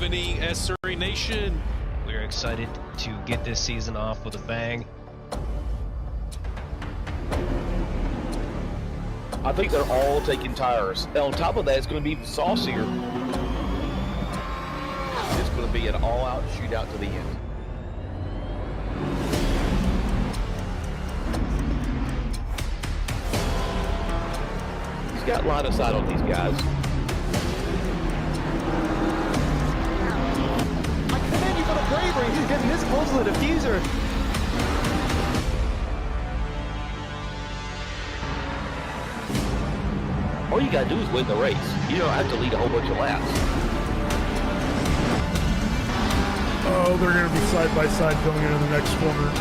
evening, SRA Nation. We're excited to get this season off with a bang. I think they're all taking tires. And on top of that, it's going to be saucier. It's going to be an all-out shootout to the end. He's got line of sight on these guys. I commend you for the bravery getting this close to the diffuser. All you gotta do is win the race. You don't have to lead a whole bunch of laps. Oh, they're going to be side by side coming into the next corner.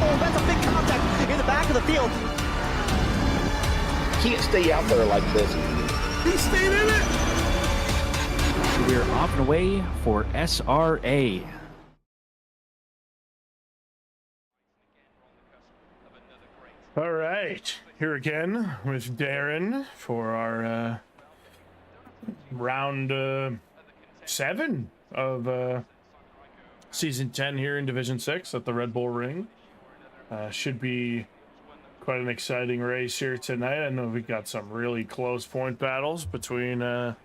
Oh, that's a big contact in the back of the field. Can't stay out there like this. He stayed in it! We're off and away for SRA. All right, here again with Darren for our round 7 of season 10 here in Division 6 at the Red Bull Ring. Should be quite an exciting race here tonight. I know we got some really close point battles between the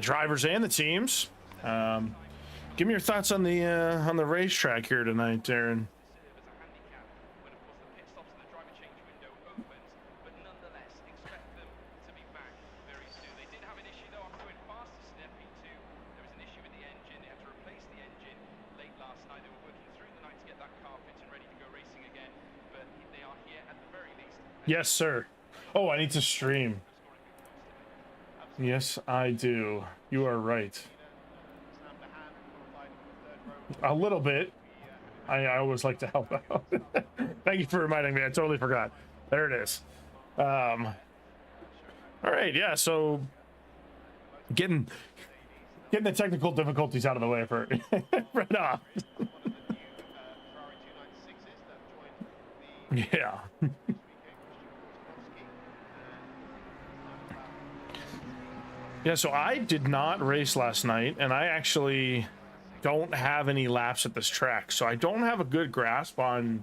drivers and the teams. Give me your thoughts on the racetrack here tonight, Darren. Yes, sir. Oh, I need to stream. Yes, I do. You are right. A little bit. I always like to help out. Thank you for reminding me. I totally forgot. There it is. All right, yeah, so getting the technical difficulties out of the way for right off. Yeah. Yeah, so I did not race last night, and I actually don't have any laps at this track, so I don't have a good grasp on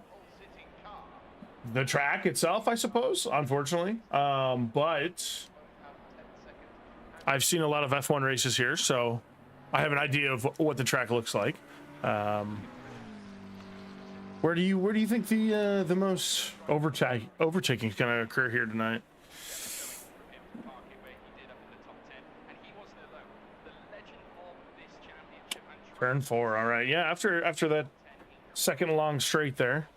the track itself, I suppose, unfortunately. But I've seen a lot of F1 races here, so I have an idea of what the track looks like. Where do you think the most overtaking is going to occur here tonight? Turn 4, all right. Yeah, after that second long straight there.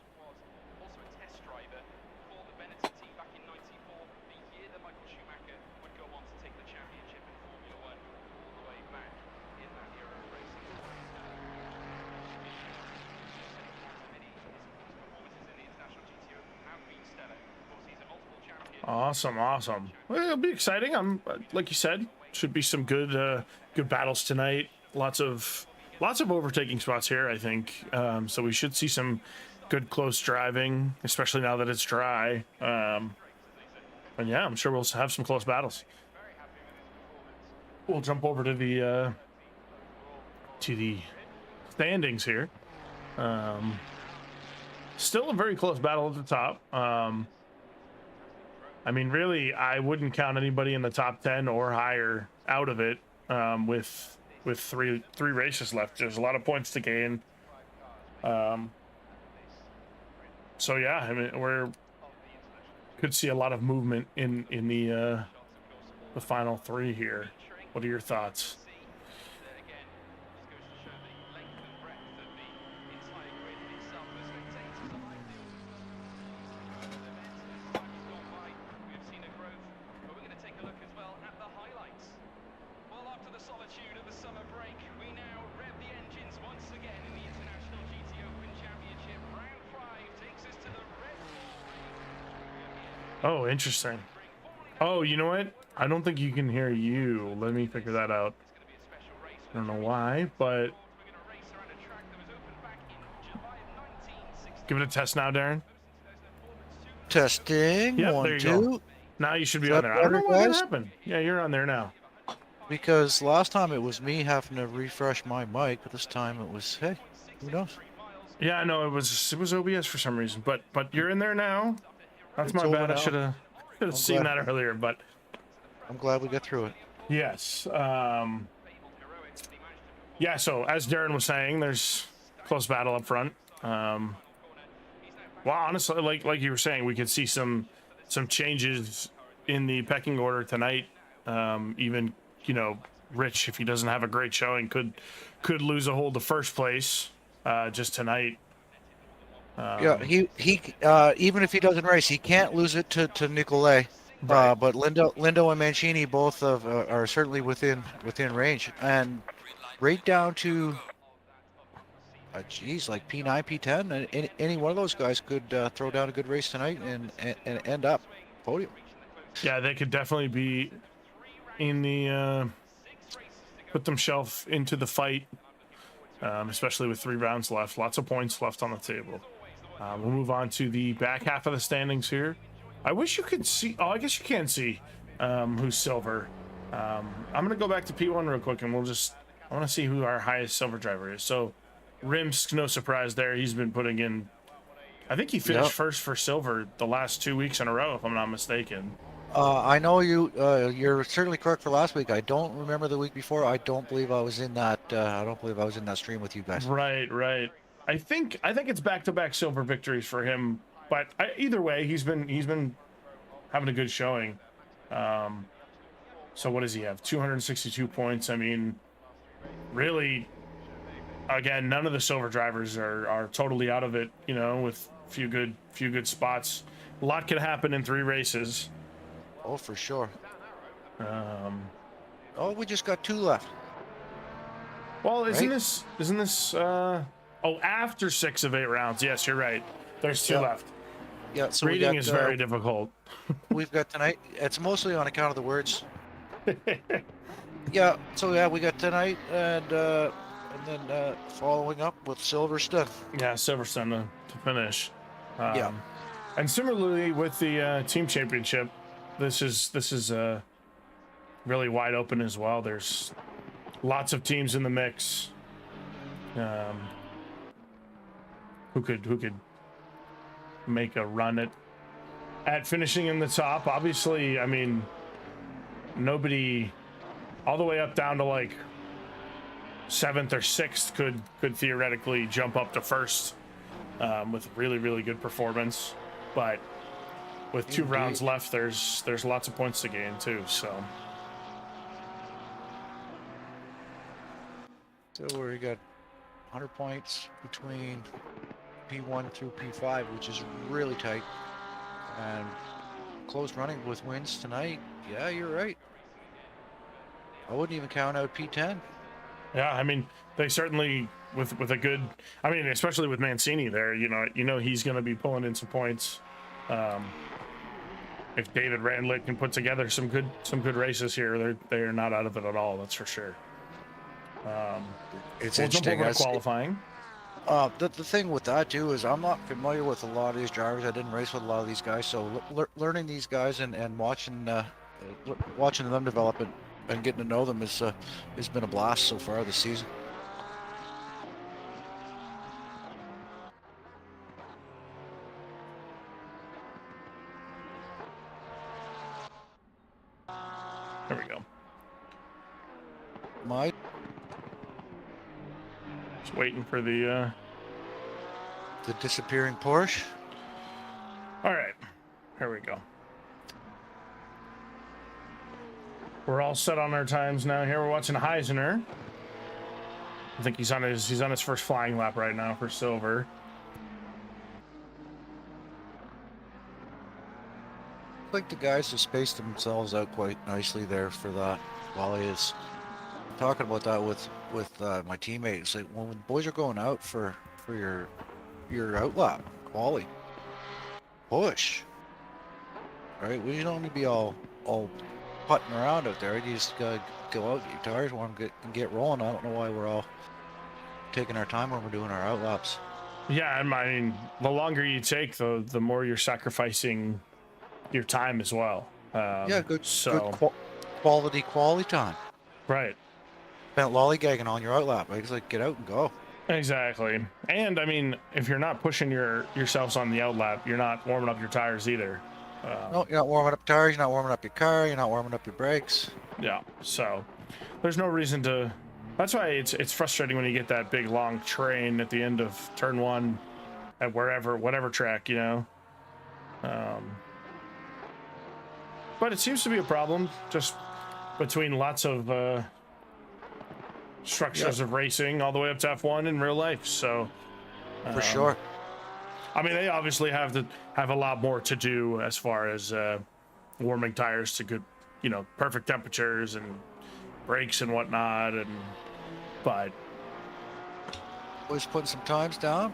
Awesome. Well, it'll be exciting. Like you said, should be some good battles tonight. Lots of overtaking spots here, I think. So we should see some good close driving, especially now that it's dry. And yeah, I'm sure we'll have some close battles. We'll jump over to the standings here. Still a very close battle at the top. I mean, really, I wouldn't count anybody in the top 10 or higher out of it with three races left. There's a lot of points to gain. So yeah, I mean, could see a lot of movement in the final 3 here. What are your thoughts? Oh, interesting. Oh, you know what? I don't think you can hear you. Let me figure that out. I don't know why, but give it a test now, Darren. Testing. Yeah, One, there you two. go. Now you should be on there. I don't know what happened. Yeah, you're on there now. because last time it was me having to refresh my mic, but this time it was, hey, who knows? Yeah, no, it was OBS for some reason, but you're in there now. That's It's my over bad. I now. should have seen glad. that earlier, but I'm glad we got through it. yes. Yeah, so as Darren was saying, there's close battle up front. Well, honestly, like you were saying, we could see some changes in the pecking order tonight. Even, you know, Rich, if he doesn't have a great showing, could lose a hold of first place just tonight. Yeah, he even if he doesn't race, he can't lose it to Nicolay. Right. But Lindo and Mancini both are certainly within range, and right down to geez, like P9, P10, and any one of those guys could throw down a good race tonight and end up podium. Yeah, they could definitely be in the put themselves into the fight, especially with 3 rounds left. Lots of points left on the table. We'll move on to the back half of the standings here. I wish you could see. Oh, I guess you can see who's silver. I'm gonna go back to P1 real quick, and I want to see who our highest silver driver is. So, Rimsk, no surprise there. He's been putting in. I think he finished first for silver the last 2 weeks in a row, if I'm not mistaken. I know you're certainly correct for last week. I don't remember the week before. I don't believe I was in that. I don't believe I was in that stream with you guys. Right. I think it's back-to-back silver victories for him. But either way, he's been having a good showing. So what does he have? 262 points. I mean, really, again, none of the silver drivers are totally out of it. You know, with few good spots. A lot could happen in 3 races. Oh, for sure. Oh, we just got 2 left. Well, isn't this? After 6 of 8 rounds. Yes, you're right. There's 2 left. Yeah, so reading is very difficult. We've got tonight. It's mostly on account of the words. Yeah. So yeah, we got tonight, and then following up with Silverstone. Yeah, Silverstone to finish. Yeah. And similarly with the team championship, this is really wide open as well. There's lots of teams in the mix. Who could make a run at finishing in the top? Obviously, I mean, nobody all the way up down to like 7th or 6th could theoretically jump up to first with really good performance. But with 2 rounds left, there's lots of points to gain too. So we got 100 points between P1 through P5, which is really tight, and close running with wins tonight. Yeah, you're right. I wouldn't even count out P10. Yeah, I mean, they certainly with a good. I mean, especially with Mancini there, you know he's going to be pulling in some points. If David Randlick can put together some good races here, they're not out of it at all. That's for sure. It's we'll jump interesting. over to qualifying. The thing with that too is I'm not familiar with a lot of these drivers. I didn't race with a lot of these guys, so learning these guys and watching them develop and getting to know them has been a blast so far this season. There we go. Just waiting for the disappearing Porsche. All right, here we go. We're all set on our times now. Here we're watching Heisner. I think he's on his first flying lap right now for silver. I think the guys have spaced themselves out quite nicely there for that. While he is talking about that with my teammates, like when the boys are going out for your outlap, quality, push. Right, we don't need to be all putting around out there. You just gotta go out, get your tires warm, get rolling. I don't know why we're all taking our time when we're doing our outlaps. Yeah, I mean, the longer you take, the more you're sacrificing your time as well. Yeah, good. So Good quality time. Right. Spent lollygagging on your outlap. It's like, get out and go. Exactly. And I mean, if you're not pushing yourselves on the outlap, you're not warming up your tires either. No, you're not warming up tires, you're not warming up your car, you're not warming up your brakes. Yeah. So there's no reason to. That's why it's frustrating when you get that big long train at the end of turn one at whatever track, you know. But it seems to be a problem just between lots of structures of racing all the way up to F1 in real life. So For sure. I mean, they obviously have a lot more to do as far as warming tires to good, you know, perfect temperatures and brakes and whatnot. But Always putting some times down.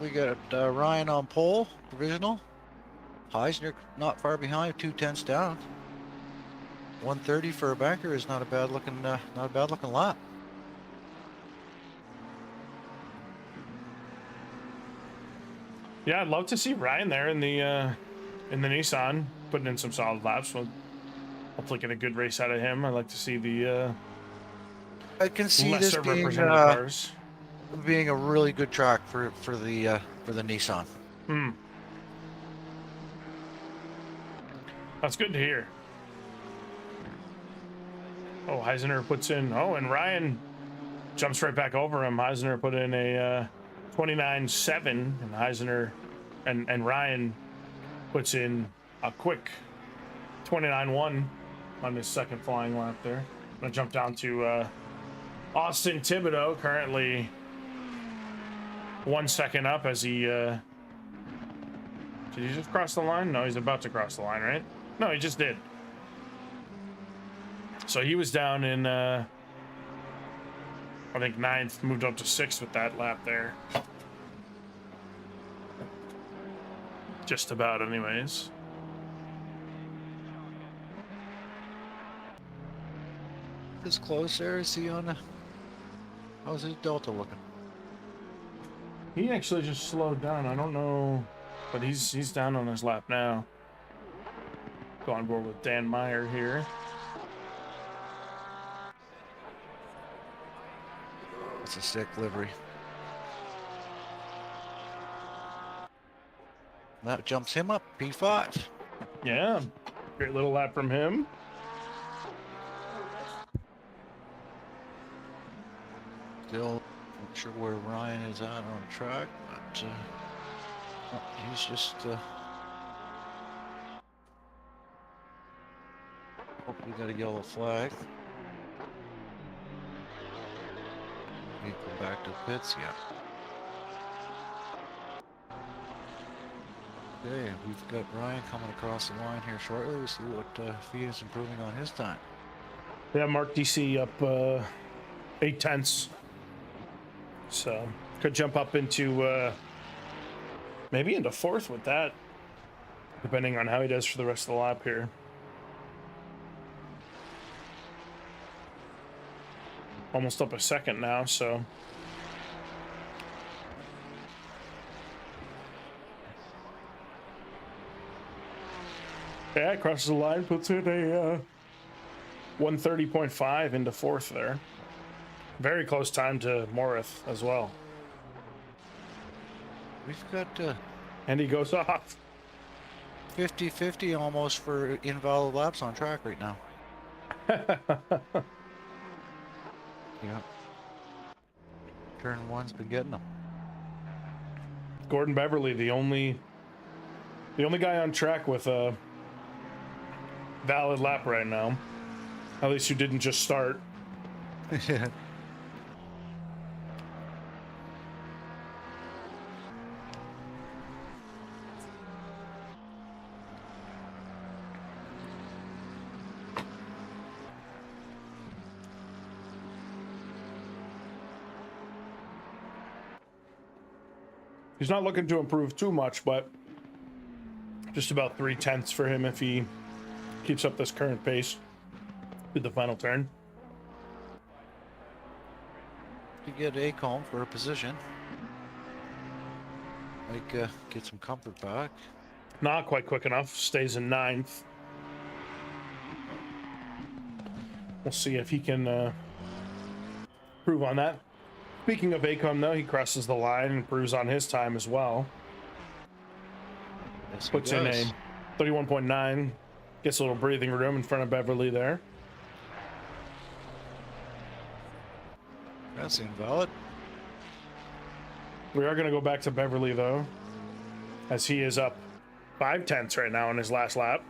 We got Ryan on pole, provisional. Heisner not far behind, 2/10 down. 130 for a banker is not a bad looking lap. yeah, I'd love to see Ryan there in the Nissan putting in some solid laps. We'll hopefully get a good race out of him. I'd like to see the I can see this lesser being, represented cars. being a really good track for the Nissan. That's good to hear. Oh, Heisner puts in. Oh, and Ryan jumps right back over him. Heisner put in a 29.7, and Heisner and Ryan puts in a quick 29.1 on his second flying lap there. I'm gonna jump down to Austin Thibodeau, currently 1 second up as he. Did he just cross the line? No, he's about to cross the line, right? No, he just did. So he was down in, I think 9th, moved up to 6th with that lap there. Just about, anyways. This close there, is he on? How's his Delta looking? He actually just slowed down. I don't know, but he's down on his lap now. Go on board with Dan Meyer here. It's a sick livery. That jumps him up, P5. Yeah, great little lap from him. Still not sure where Ryan is at on track, but oh, he's just oh, we got a yellow flag. We go back to the pits, yeah. Okay, we've got Ryan coming across the line here shortly. We'll see what if he is improving on his time. Yeah, Mark DC up 8/10. So could jump up into maybe into 4th with that, depending on how he does for the rest of the lap here. Almost up a second now, so. Yeah, crosses the line, puts in a 130.5 into 4th there. Very close time to Morith as well. We've got And he goes off. 50-50 almost for invalid laps on track right now. Yeah. Turn 1's been getting them. Gordon Beverly, the only guy on track with a valid lap right now. At least who didn't just start. Yeah. He's not looking to improve too much, but just about 3/10 for him if he keeps up this current pace to the final turn. To get Acomb for a position. Like, get some comfort back. Not quite quick enough. Stays in 9th. we'll see if he can improve on that. Speaking of Acom, though, he crosses the line and improves on his time as well. Yes, he Puts in a does. 31.9, gets a little breathing room in front of Beverly there. That's invalid. We are going to go back to Beverly, though, as he is up 5/10 right now in his last lap.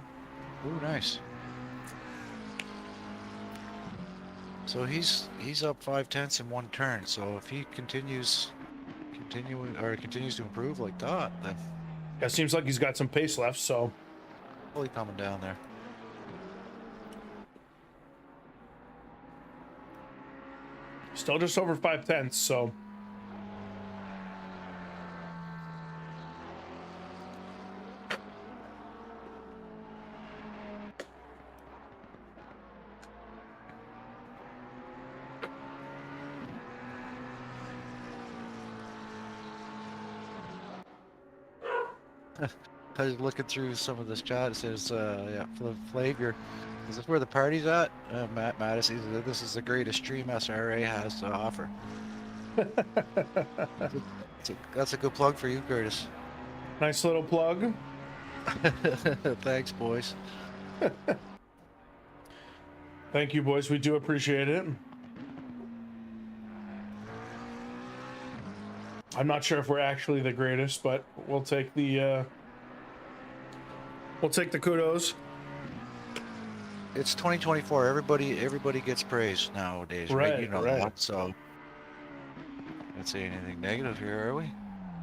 Ooh, nice. So he's up 5/10 in one turn. So if he continues to improve like that, then It seems like he's got some pace left, so fully coming down there. still just over 5/10, so I was looking through some of this chat. It says, yeah, Flavor, is this where the party's at? Matt Mattis, this is the greatest stream SRA has to offer. That's a good plug for you, Curtis. nice little plug. Thanks, boys. Thank you, boys. We do appreciate it. I'm not sure if we're actually the greatest, but we'll take the kudos. It's 2024. Everybody gets praise nowadays, right? Right, You know right. that. So, can't say anything negative here, are we?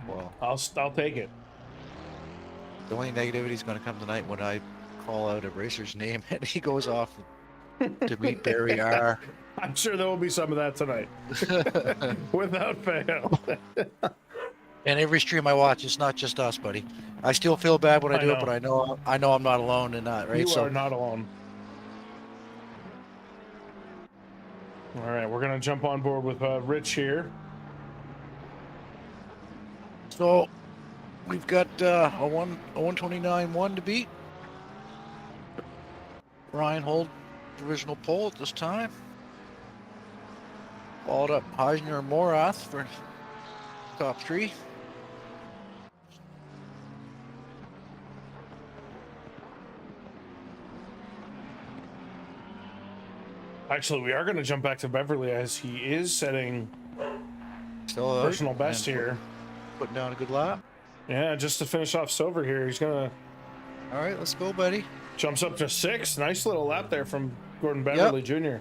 Well, I'll take it. the only negativity is going to come tonight when I call out a racer's name and he goes off to meet Barry R. I'm sure there will be some of that tonight, without fail. And every stream I watch, it's not just us, buddy. I still feel bad when I do it, but I know I'm not alone in that, right? You are not alone. All right, we're gonna jump on board with Rich here. So we've got a 129.1 to beat. Ryan hold provisional pole at this time. Followed up Heisner and Morath for top three. Actually, we are going to jump back to Beverly as he is setting Still personal best here. Putting down a good lap. Yeah, just to finish off Silver here, he's going to All right, let's go, buddy. jumps up to 6. Nice little lap there from Gordon Beverly Jr.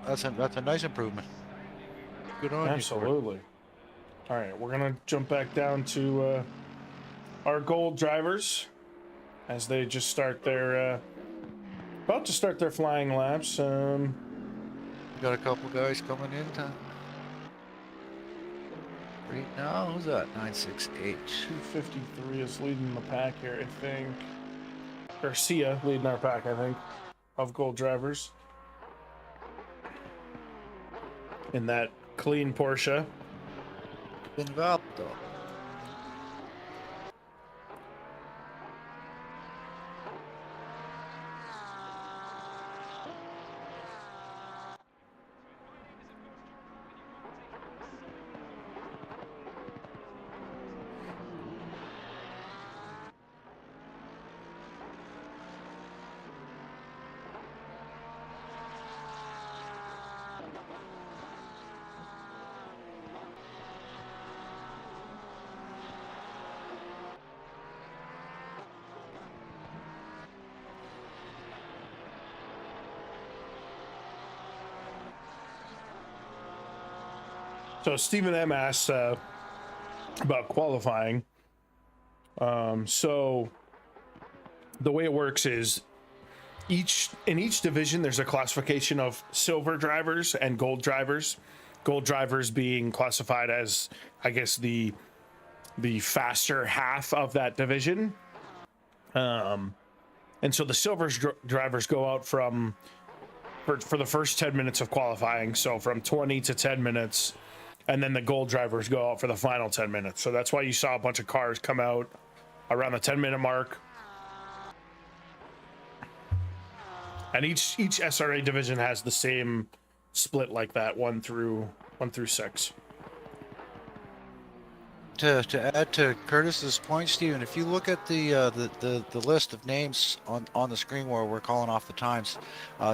That's a nice improvement. Good on you. Absolutely. All right, we're going to jump back down to our gold drivers as they just start their about to start their flying laps. Got a couple guys coming in right now. Who's that? 968. 253 is leading the pack here, I think. Garcia leading our pack, I think, of gold drivers. In that clean Porsche. Invaldo. So Stephen M asked about qualifying. So the way it works is in each division there's a classification of silver drivers and gold drivers. Gold drivers being classified as, I guess, the faster half of that division. And so the silver drivers go out for the first 10 minutes of qualifying, so from 20 to 10 minutes. And then the gold drivers go out for the final 10 minutes. So that's why you saw a bunch of cars come out around the 10-minute mark. And each SRA division has the same split like that, 1 through 6. To add to Curtis's point, Stephen, if you look at the list of names on the screen where we're calling off the times,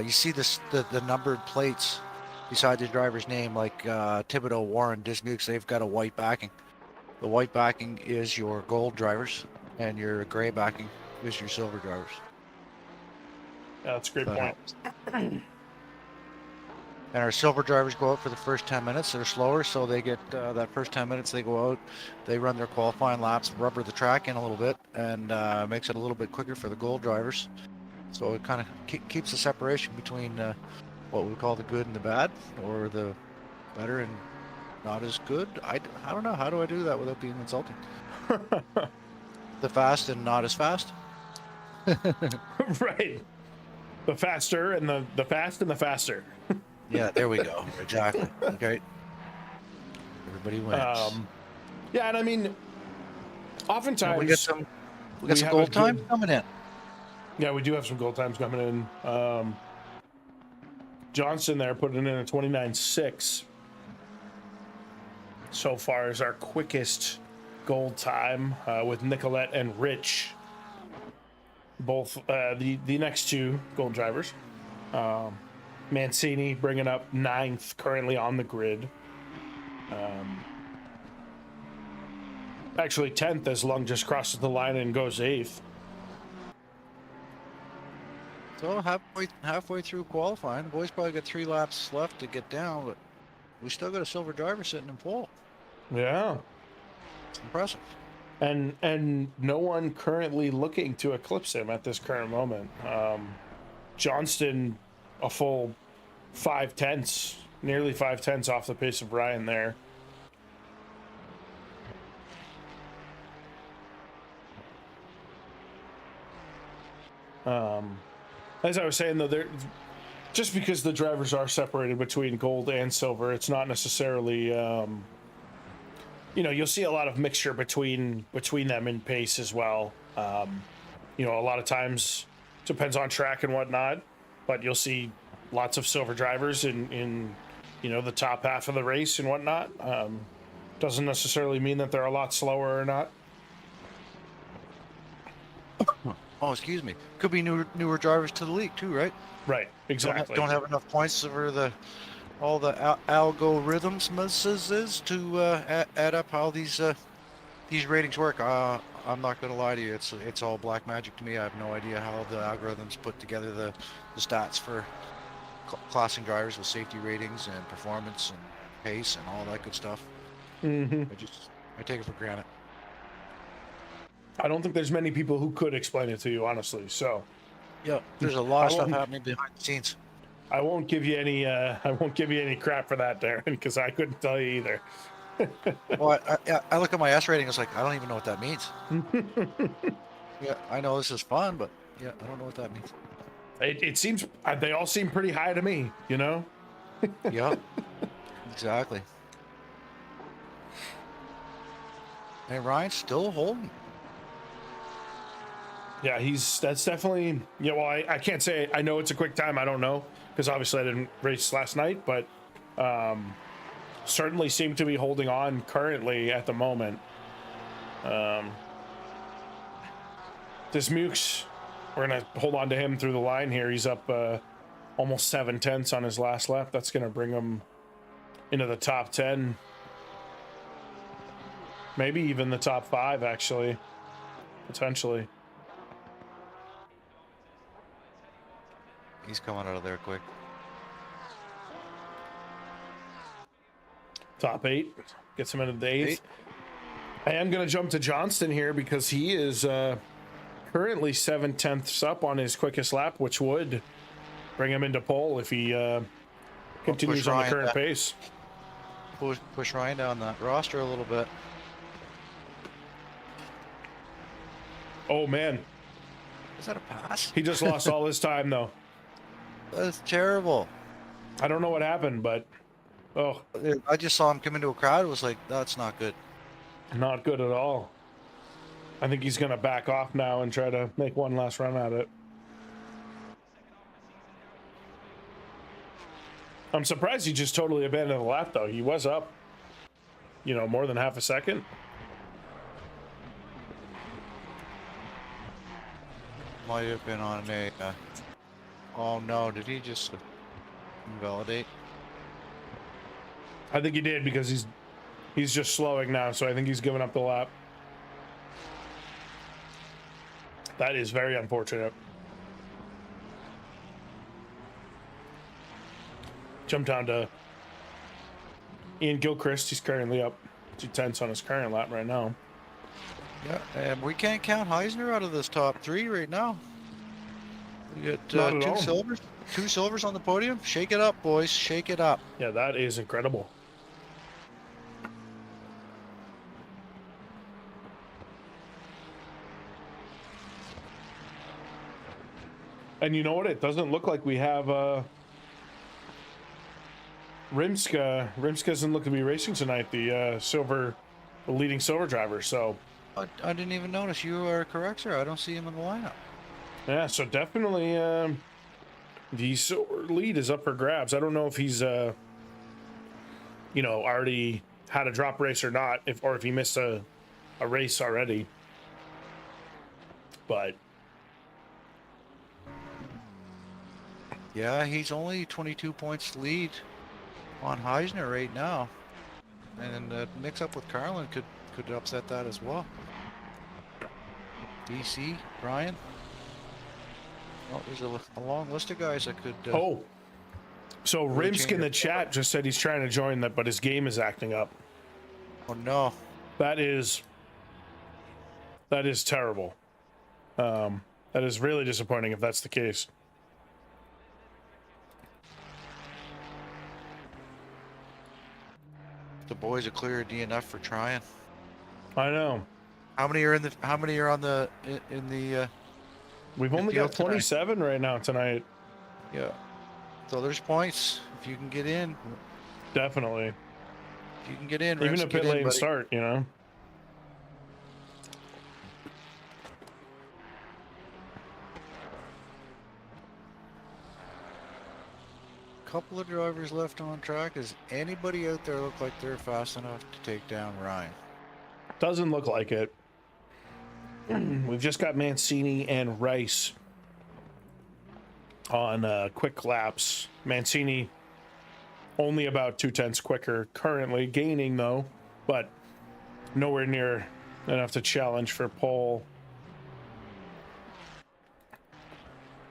you see the numbered plates beside the driver's name, like Thibodeau, Warren, Dismukes. They've got a white backing. The white backing is your gold drivers, and your gray backing is your silver drivers. Yeah, that's a great point. And our silver drivers go out for the first 10 minutes. They're slower, so they get that first 10 minutes. They go out, they run their qualifying laps, rubber the track in a little bit, and makes it a little bit quicker for the gold drivers. So it kind of keeps the separation between what we call the good and the bad, or the better and not as good. I don't know. How do I do that without being insulting? The fast and not as fast. Right. The faster and the fast and the faster. Yeah, there we go. Exactly. Okay. Everybody wins. Yeah, and I mean, oftentimes we got some have gold time coming in. Yeah, we do have some gold times coming in. Johnston there putting in a 29.6 so far as our quickest gold time, with Nicolette and Rich, both the next two gold drivers. Mancini bringing up 9th currently on the grid. Actually 10th as Lung just crosses the line and goes 8th. So halfway through qualifying, the boys probably got 3 laps left to get down, but we still got a silver driver sitting in pole. Yeah. It's impressive. And no one currently looking to eclipse him at this current moment. Johnston a full 5/10, nearly 5/10 off the pace of Ryan there. As I was saying though, just because the drivers are separated between gold and silver, it's not necessarily you'll see a lot of mixture between them in pace as well. A lot of times depends on track and whatnot, but you'll see lots of silver drivers in the top half of the race and whatnot. Doesn't necessarily mean that they're a lot slower or not. Oh, excuse me. Could be newer drivers to the league too, right? Right, exactly. Don't have enough points for all the algorithms to add up how these ratings work. I'm not going to lie to you. It's all black magic to me. I have no idea how the algorithms put together the stats for classing drivers with safety ratings and performance and pace and all that good stuff. Mm-hmm. I take it for granted. I don't think there's many people who could explain it to you, honestly. So, yeah, there's a lot of stuff happening behind the scenes. I won't give you any. I won't give you any crap for that, Darren, because I couldn't tell you either. Well, I look at my S rating. It's like I don't even know what that means. Yeah, I know this is fun, but yeah, I don't know what that means. It seems they all seem pretty high to me. Yeah, exactly. And Ryan's still holding. Yeah, that's definitely. Yeah, well, I can't say I know it's a quick time. I don't know because obviously I didn't race last night, but certainly seem to be holding on currently at the moment. Dismukes, we're gonna hold on to him through the line here. He's up almost 7/10 on his last lap. That's gonna bring him into the top 10, maybe even the top 5, actually, potentially. He's coming out of there quick. Top 8 gets him into the 8th. I am going to jump to Johnston here because he is currently 7/10 up on his quickest lap, which would bring him into pole if he continues on the current pace. Push Ryan down that roster a little bit. Oh man, is that a pass? He just lost all his time though. That's terrible. I don't know what happened, but I just saw him come into a crowd. It was like, that's not good. Not good at all. I think he's going to back off now and try to make one last run at it. I'm surprised he just totally abandoned the lap, though. He was up, you know, more than half a second. Might have been on a. Oh no! Did he just invalidate? I think he did because he's just slowing now, so I think he's giving up the lap. That is very unfortunate. Jump down to Ian Gilchrist. He's currently up 2/10 on his current lap right now. Yeah, and we can't count Heisner out of this top 3 right now. We got Not at two all. silvers, 2 silvers on the podium. Shake it up, boys. Shake it up. Yeah, that is incredible. And you know what? It doesn't look like we have Rimska. Rimska doesn't look to be racing tonight. The leading silver driver. So I didn't even notice. You are correct, sir. I don't see him in the lineup. yeah, so definitely the silver lead is up for grabs. I don't know if he's you know, already had a drop race or not, or if he missed a race already. But Yeah, he's only 22 points lead on Heisner right now, and the mix-up with Carlin could upset that as well. DC, Brian. Oh, there's a long list of guys that could. So really Rimsk change in the it. chat just said he's trying to join that, but his game is acting up. Oh no! That is terrible. That is really disappointing if that's the case. The boys are clear a DNF for trying. I know. How many are in the? How many are on the in the? We've only deal got 27 right now tonight. Yeah. So there's points if you can get in. Definitely. If you can get in, Even Rims, a get pit in, lane buddy. start, you know. Couple of drivers left on track. Does anybody out there look like they're fast enough to take down Ryan? Doesn't look like it. We've just got Mancini and Rice on quick laps. Mancini only about 2/10 quicker currently, gaining though, but nowhere near enough to challenge for pole.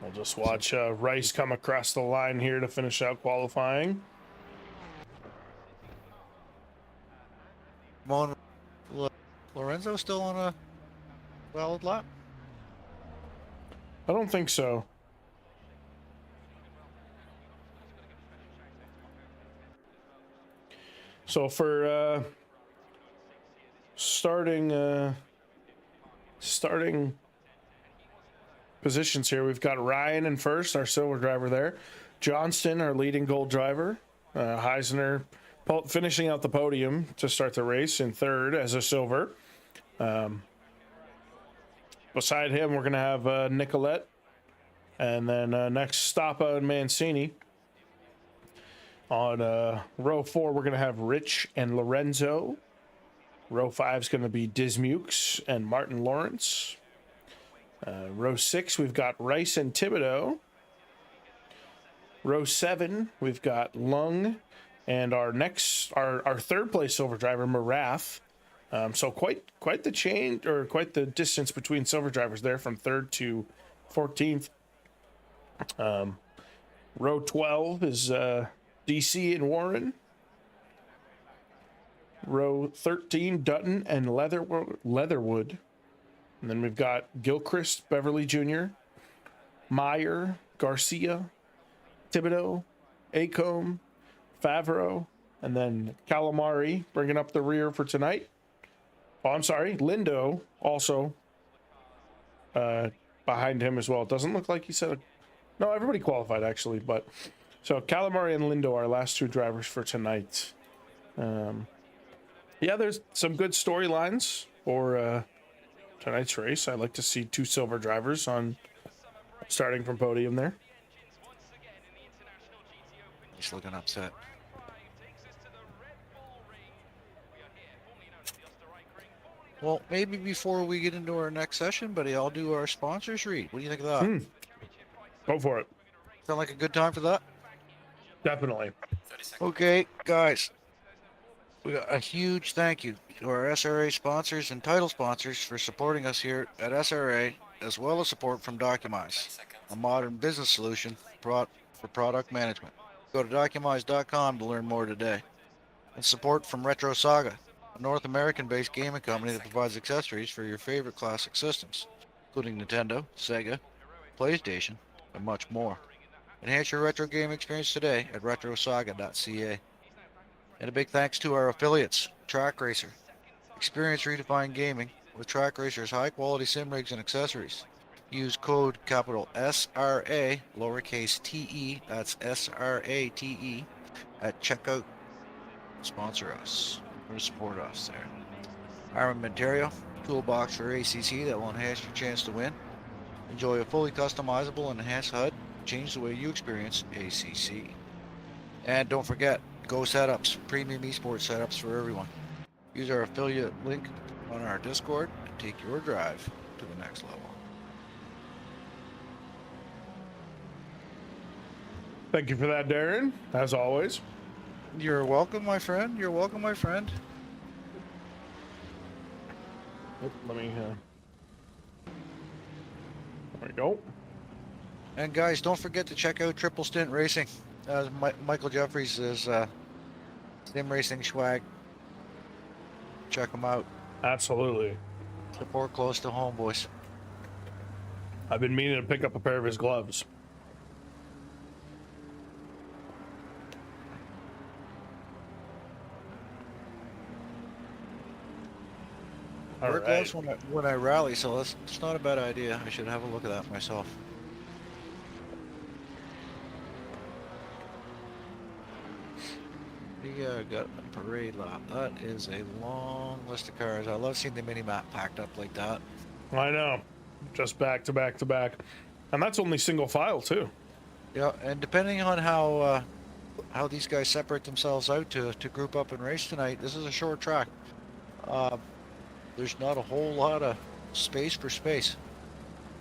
We'll just watch Rice come across the line here to finish out qualifying. Come on, Lorenzo still on a valid lap? I don't think so. So for starting positions here, we've got Ryan in first, our silver driver there. Johnston, our leading gold driver. Heisner finishing out the podium to start the race in third as a silver. Beside him, we're going to have Nicolette. And then next, Stappa and Mancini. On row 4, we're going to have Rich and Lorenzo. Row 5 is going to be Dismukes and Martin Lawrence. Row 6, we've got Rice and Thibodeau. Row 7, we've got Lung and our third place silver driver, Marath. So quite the change, or quite the distance between silver drivers there from 3rd to 14th. Row 12 is DC and Warren. Row 13, Dutton and Leatherwood. And then we've got Gilchrist, Beverly Jr., Meyer, Garcia, Thibodeau, Acombe, Favreau, and then Calamari bringing up the rear for tonight. Oh, I'm sorry, Lindo also behind him as well. It doesn't look like he said no, everybody qualified actually, but so Calamari and Lindo are our last 2 drivers for tonight. Yeah, there's some good storylines for tonight's race. I'd like to see 2 silver drivers on starting from podium there. He's looking upset. Well, maybe before we get into our next session, buddy, I'll do our sponsors read. What do you think of that? Go for it. Sound like a good time for that? Definitely. Okay, guys. We got a huge thank you to our SRA sponsors and title sponsors for supporting us here at SRA, as well as support from Documise, a modern business solution for product management. Go to documise.com to learn more today. And support from Retro Saga, a North American-based gaming company that provides accessories for your favorite classic systems, including Nintendo, Sega, PlayStation, and much more. Enhance your retro game experience today at retrosaga.ca. And a big thanks to our affiliates, Track Racer. Experience redefined gaming with Track Racer's high-quality sim rigs and accessories. Use code capital SRA, lowercase te, that's SRATE, at checkout. Sponsor us or support us there. Armamentario, toolbox for ACC that will enhance your chance to win. Enjoy a fully customizable and enhanced HUD. Change the way you experience ACC. And don't forget, Go Setups, premium esports setups for everyone. Use our affiliate link on our Discord and take your drive to the next level. Thank you for that, Darren, as always. You're welcome, my friend. You're welcome, my friend. Let me, there we go. And guys, don't forget to check out Triple Stint Racing. Michael Jeffries is sim racing swag. Check them out. Absolutely. Support close to home, boys. I've been meaning to pick up a pair of his gloves. I wear gloves when I rally, so it's not a bad idea. I should have a look at that myself. We got a parade lap. That is a long list of cars. I love seeing the mini map packed up like that. I know, just back to back to back, and that's only single file too. Yeah, and depending on how these guys separate themselves out to group up and race tonight, this is a short track. There's not a whole lot of space for space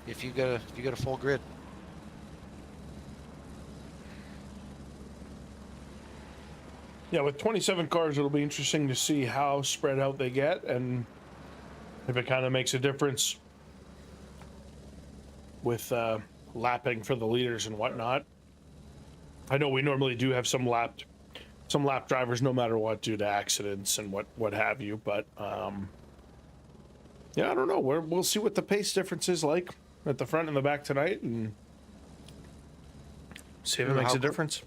if you got a full grid. Yeah, with 27 cars, it'll be interesting to see how spread out they get and if it kind of makes a difference with lapping for the leaders and whatnot. I know we normally do have some lap drivers, no matter what, due to accidents and what have you, but yeah, I don't know. We'll see what the pace difference is like at the front and the back tonight, and see if it makes a difference.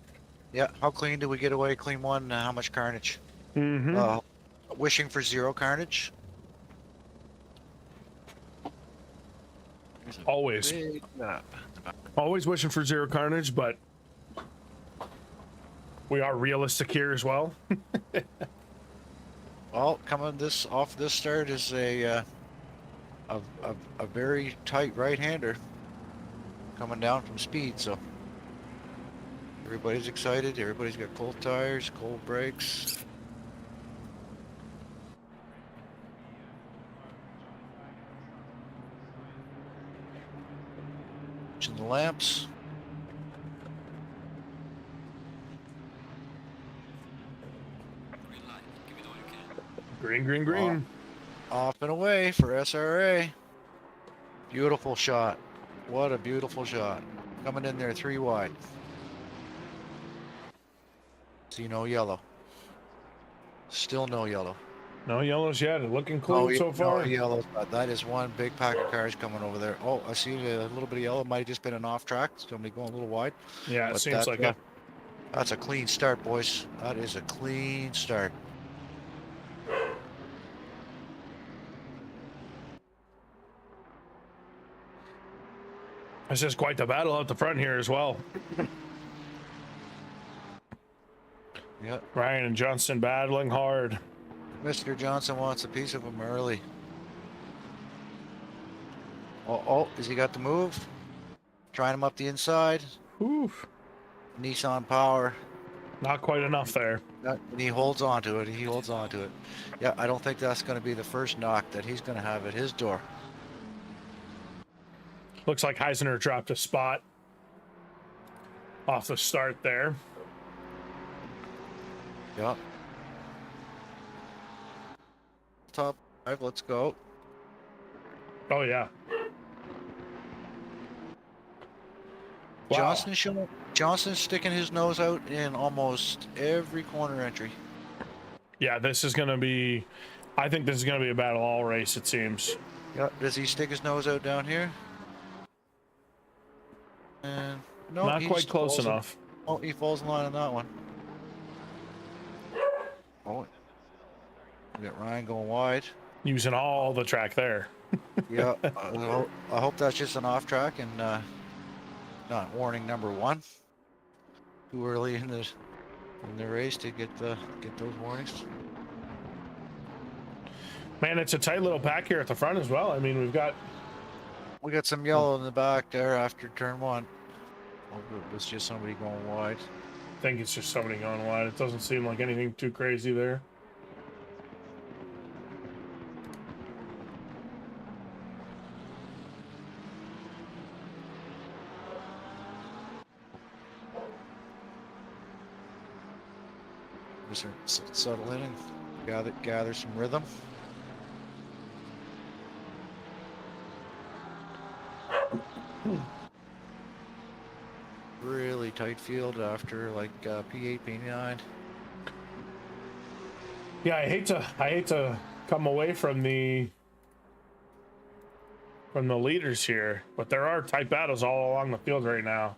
Yeah, how clean did we get away? Clean one. How much carnage? Wishing for zero carnage. Always wishing for zero carnage, but we are realistic here as well. Well, coming off this start is a very tight right-hander coming down from speed, so everybody's excited. Everybody's got cold tires, cold brakes. Watching the lamps. Green, green, green. Off and away for SRA. Beautiful shot. What a beautiful shot. Coming in there 3 wide. See no yellow. Still no yellow. No yellows yet. Looking cool so far. No yellows. That is one big pack of cars coming over there. Oh, I see a little bit of yellow. Might have just been an off track. Somebody going a little wide. Yeah, it seems like it. That's a clean start, boys. That is a clean start. It's just quite the battle out the front here as well. Yeah. Ryan and Johnston battling hard. Mr. Johnson wants a piece of him early. Oh, has he got the move? Trying him up the inside. Oof. Nissan power. Not quite enough there. And he holds on to it. He holds on to it. Yeah, I don't think that's going to be the first knock that he's going to have at his door. Looks like Heisner dropped a spot off the start there. Yep. Top 5, let's go. Oh, yeah. Wow. Johnson's sticking his nose out in almost every corner entry. Yeah, this is going to be... I think this is going to be a battle all race, it seems. Yeah, does he stick his nose out down here? And no, Not quite close enough. Oh, he falls in line on that one. Oh, we got Ryan going wide. Using all the track there. Yeah, I hope that's just an off track and not warning number 1. Too early in the race to get those warnings. Man, it's a tight little pack here at the front as well. I mean, we got some yellow in the back there after turn 1. Oh, it was just somebody going wide. I think it's just somebody going wide. It doesn't seem like anything too crazy there. Just settle in and gather some rhythm. Really tight field after like P8, P9. Yeah, I hate to come away from the leaders here, but there are tight battles all along the field right now.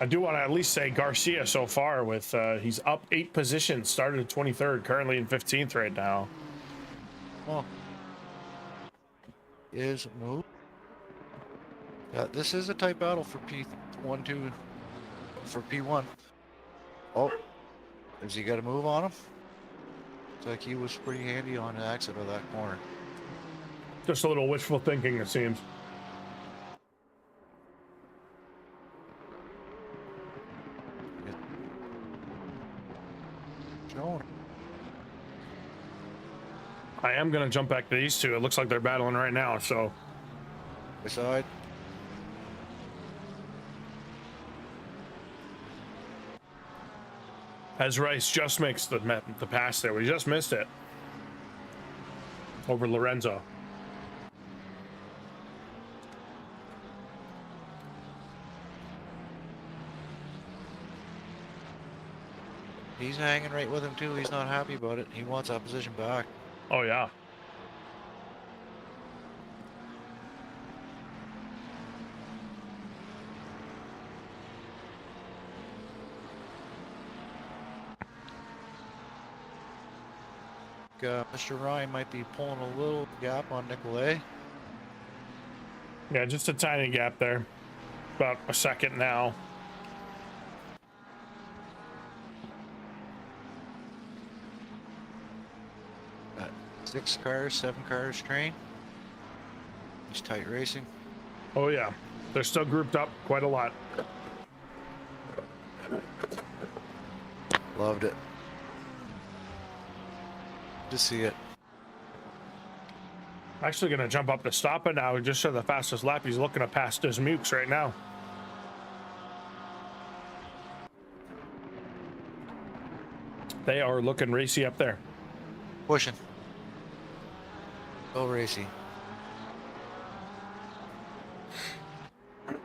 I do want to at least say Garcia so far with he's up 8 positions, started at 23rd, currently in 15th right now. Oh, is move. Yeah, this is a tight battle for P1, 2, for P1. Oh, has he got a move on him? Looks like he was pretty handy on the exit of that corner. Just a little wishful thinking, it seems. I am going to jump back to these two. It looks like they're battling right now, so. Beside. As Rice just makes the pass there. We just missed it. Over Lorenzo. He's hanging right with him too. He's not happy about it. He wants that position back. Oh, yeah. Mr. Ryan might be pulling a little gap on Nicolay. Yeah, just a tiny gap there. About a second now. Got 6 cars, 7 cars train. He's tight racing. Oh, yeah. They're still grouped up quite a lot. Loved it. To see it. Actually going to jump up to stop it now just for the fastest lap. He's looking to pass Dismukes right now. They are looking racy up there. Pushing. Go racy.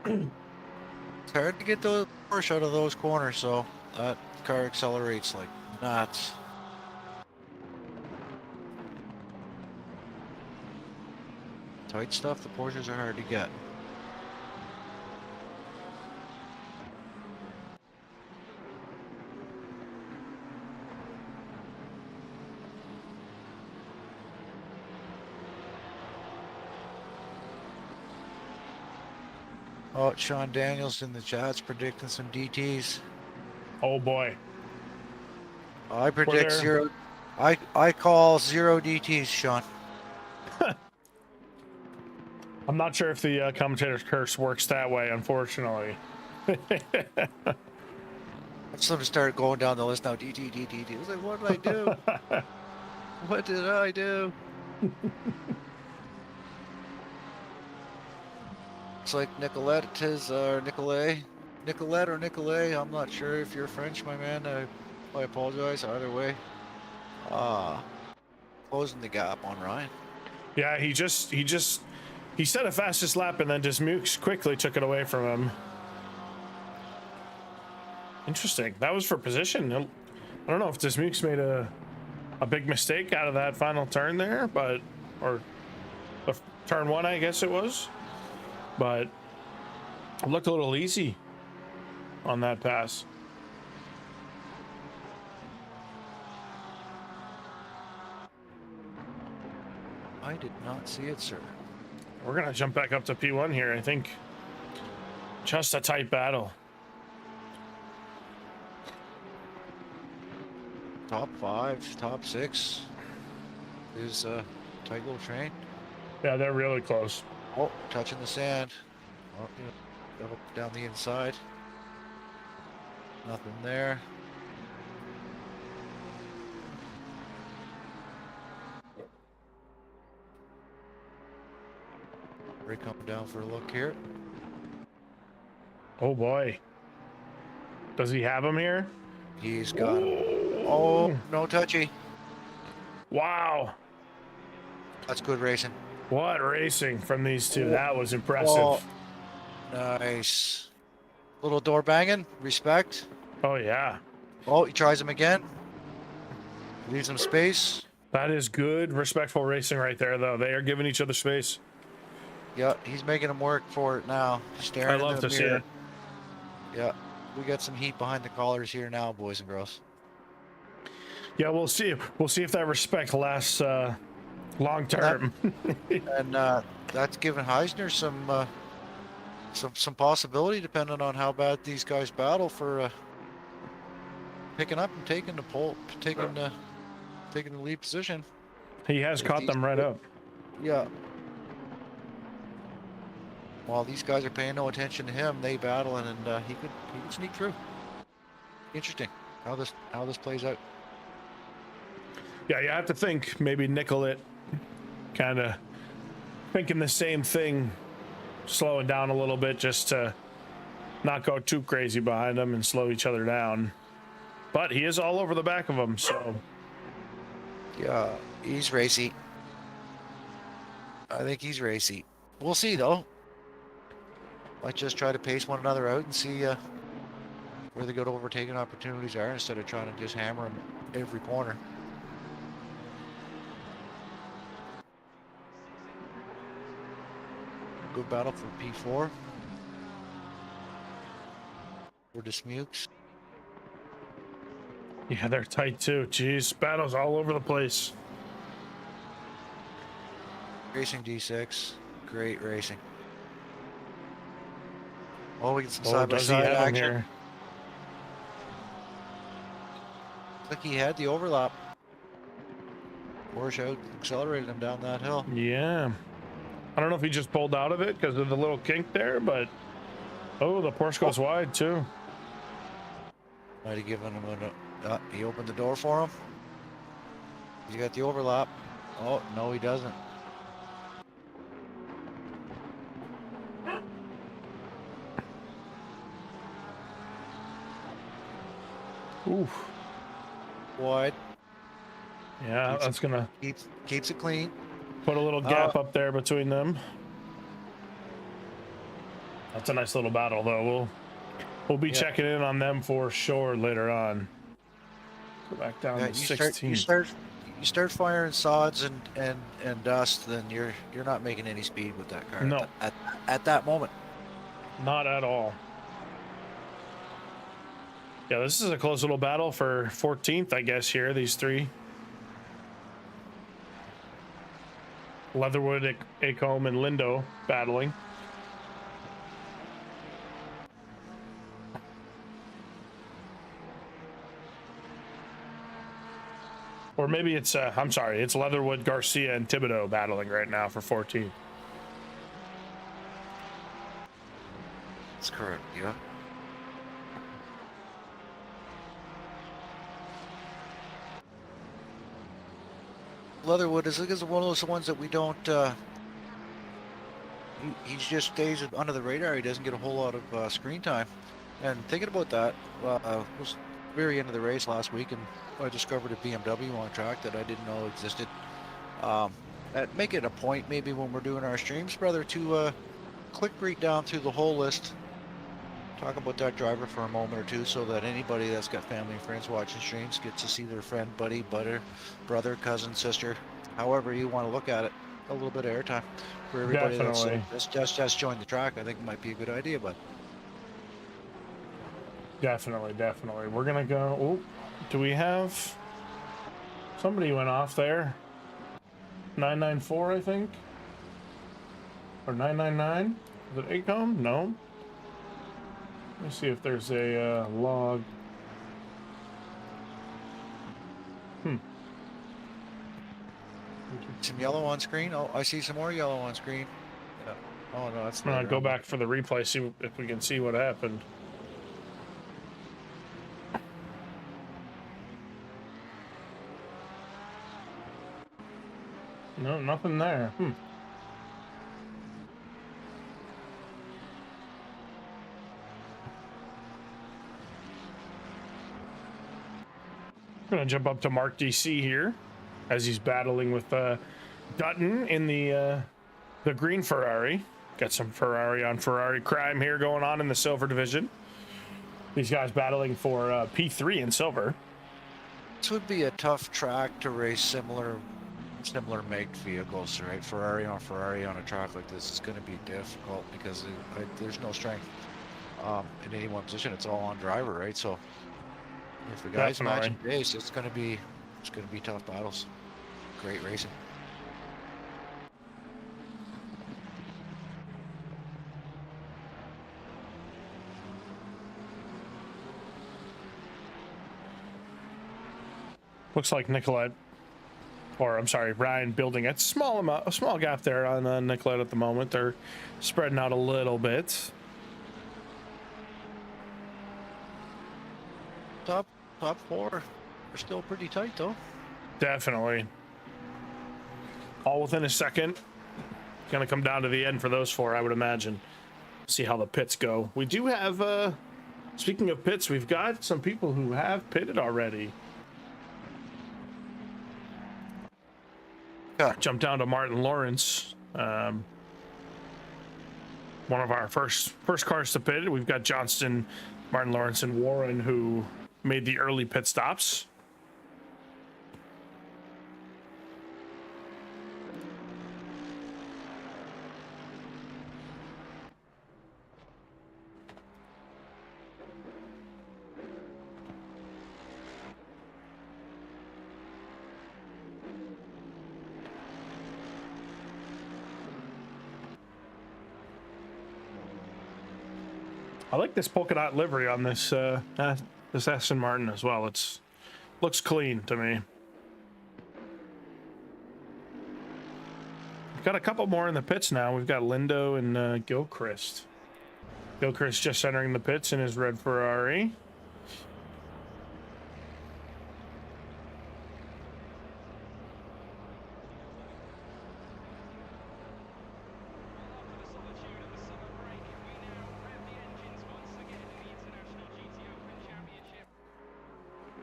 It's hard to get the push out of those corners, so that car accelerates like nuts. Tight stuff, the Porsches are hard to get. Oh, Sean Daniels in the chat's predicting some DTs. Oh boy. I predict zero. I call 0 DTs, Sean. I'm not sure if the commentator's curse works that way, unfortunately. I just want to start going down the list now. D. I was like, what did I do? What did I do? It's like Nicolette is Nicolay. Nicolette or Nicolay. I'm not sure if you're French, my man. I apologize either way. Closing the gap on Ryan. Yeah, he set a fastest lap and then just Mukes quickly took it away from him. Interesting. That was for position. I don't know if Dismukes made a big mistake out of that final turn there, but or turn 1, I guess it was. But it looked a little easy on that pass. I did not see it, sir. We're gonna jump back up to P1 here, I think. Just a tight battle. Top 5, top 6 is a tight little train. Yeah, they're really close. Oh, touching the sand. Oh, yeah, up down the inside. Nothing there. Ray coming down for a look here. Oh boy. Does he have him here? He's got him. Oh, no touchy. Wow. That's good racing. What racing from these two. That was impressive. Oh, nice. Little door banging. Respect. Oh, yeah. Oh, he tries him again. Leaves him space. That is good, respectful racing right there, though. They are giving each other space. Yeah, he's making him work for it now. Staring I love to see it. Yeah, we got some heat behind the collars here now, boys and girls. Yeah, we'll see. We'll see if that respect lasts long term. And that's giving Heisner some possibility, depending on how bad these guys battle for picking up and taking the pole, taking the lead position. He has caught them right up. Yeah. While these guys are paying no attention to him, they battle, and he could sneak through. Interesting how this plays out. Yeah, you have to think maybe Nicolette kind of thinking the same thing, slowing down a little bit just to not go too crazy behind them and slow each other down. But he is all over the back of them, so. Yeah, he's racy. I think he's racy. We'll see, though. Might just try to pace one another out and see where the good overtaking opportunities are instead of trying to just hammer them every corner. Good battle for P4. For Dismukes. Yeah, they're tight too. Jeez, battles all over the place. Racing D6. Great racing. Oh, we get some Oh, side by does he side have him action. here? Looks like he had the overlap. Porsche out accelerated him down that hill. Yeah. I don't know if he just pulled out of it because of the little kink there, but oh, the Porsche goes wide too. Might have given him he opened the door for him. He's got the overlap. Oh, no, he doesn't. Oof. Wide. Yeah, that's gonna Keeps it clean. put a little gap up there between them. That's a nice little battle, though. We'll be checking in on them for sure later on. Go back down to 16. You start firing sods and dust, then you're not making any speed with that car. No. At that moment. Not at all. Yeah, this is a close little battle for 14th, I guess, here, these three. Leatherwood, Acomb, and Lindo battling. Or maybe it's, I'm sorry, it's Leatherwood, Garcia, and Thibodeau battling right now for 14th. That's correct. Yeah. Leatherwood is one of those ones that we don't. He just stays under the radar. He doesn't get a whole lot of screen time. And thinking about that, was very end of the race last week, and I discovered a BMW on track that I didn't know existed. Make it a point maybe when we're doing our streams, brother, to click right down through the whole list. Talk about that driver for a moment or two, so that anybody that's got family and friends watching streams gets to see their friend, buddy, brother, cousin, sister, however you want to look at it. A little bit of airtime for everybody that's just joined the track. I think it might be a good idea, but Definitely. We're gonna go. Oh, do we have somebody went off there? 994, I think, or 999. Is it ACOM? No. Let me see if there's a log. some yellow on screen. Oh, I see some more yellow on screen. Yeah. Oh no, that's not. Go back for the replay. See if we can see what happened. No, nothing there. We're gonna jump up to Mark DC here as he's battling with Dutton in the green Ferrari. Got some Ferrari on Ferrari crime here going on in the silver division. These guys battling for P3 in silver. This would be a tough track to race similar make vehicles, right? Ferrari on a track like this is going to be difficult because there's no strength in any one position. It's all on driver, right? So if the guys matching pace, it's going to be tough battles. Great racing. Looks like Nicolette, or I'm sorry, Ryan building a small gap there on Nicolette at the moment. They're spreading out a little bit. Top four are still pretty tight though. Definitely. All within a second. Gonna come down to the end for those four, I would imagine. See how the pits go. We do have, speaking of pits, we've got some people who have pitted already. Yeah. Jump down to Martin Lawrence. One of our first cars to pit. We've got Johnston, Martin Lawrence, and Warren who made the early pit stops. I like this polka dot livery on this this Aston Martin as well. Looks clean to me. We've got a couple more in the pits now. We've got Lindo and Gilchrist. Gilchrist just entering the pits in his red Ferrari.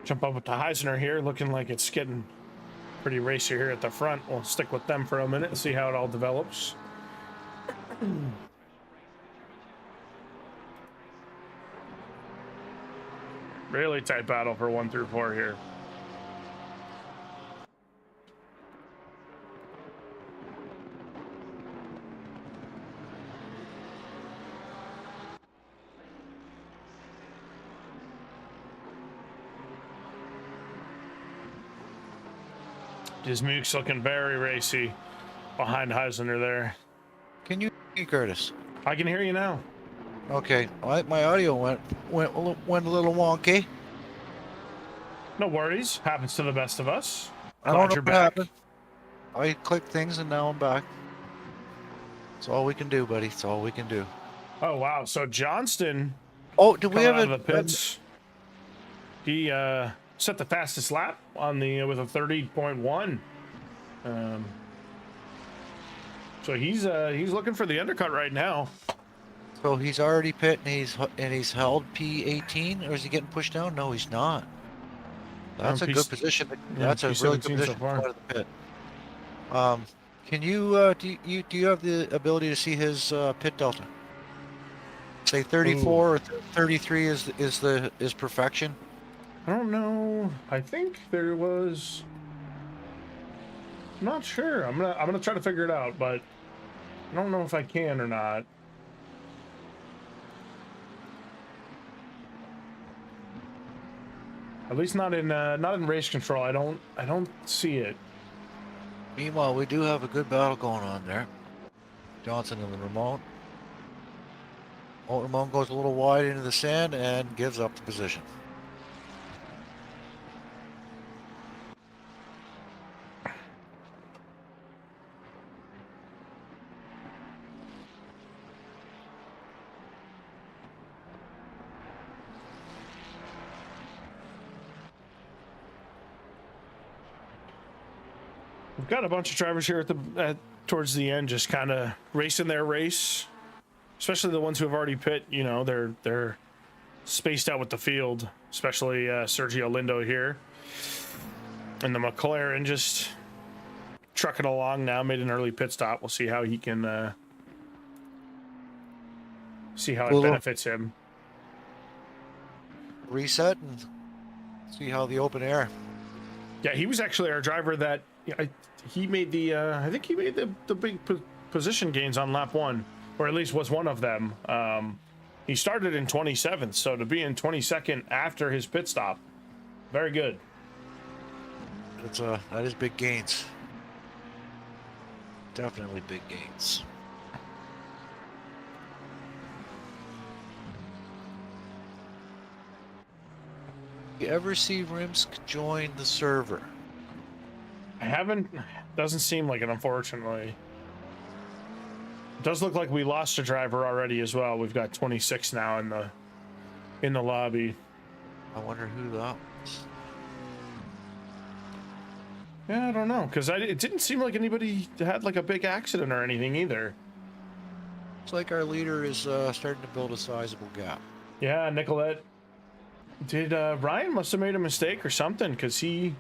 Jump up to Heisner here, looking like it's getting pretty racy here at the front. We'll stick with them for a minute and see how it all develops. Really tight battle for 1 through 4 here. Dismuke's looking very racy behind Heisner there. Can you hear me, Curtis? I can hear you now. Okay, my audio went a little wonky. No worries. Happens to the best of us. I don't know what happened. I clicked things and now I'm back. It's all we can do, buddy. It's all we can do. Oh wow! So Johnston Oh, do we coming have out of the pits. He set the fastest lap on the with a 30.1. So he's looking for the undercut right now. So he's already pit and he's held P18, or is he getting pushed down? No, he's not. That's a good position. That's a really good position to come out of the pit. Can you do you have the ability to see his pit delta? Say 34 or 33 is perfection. I don't know. I think there was. I'm not sure. I'm gonna try to figure it out, but I don't know if I can or not. At least not in race control. I don't see it. Meanwhile, we do have a good battle going on there. Johnson and the Ramon. Oh, Ramon goes a little wide into the sand and gives up the position. We've got a bunch of drivers here towards the end, just kind of racing their race. Especially the ones who have already pit. You know, they're spaced out with the field. Especially Sergio Lindo here, and the McLaren just trucking along now. Made an early pit stop. We'll see how he can see how it benefits him. Reset and see how the open air. Yeah, he was actually our driver that he made the I think he made the big position gains on lap 1, or at least was one of them. He started in 27th, so to be in 22nd after his pit stop, very good. That is big gains. Definitely big gains. You ever see Rimsk join the server? I haven't. Doesn't seem like it, unfortunately. It does look like we lost a driver already as well. We've got 26 now in the lobby. I wonder who that was. Yeah, I don't know, because it didn't seem like anybody had like a big accident or anything either. Looks like our leader is starting to build a sizable gap. Yeah, Nicolette. Did Ryan must have made a mistake or something, because he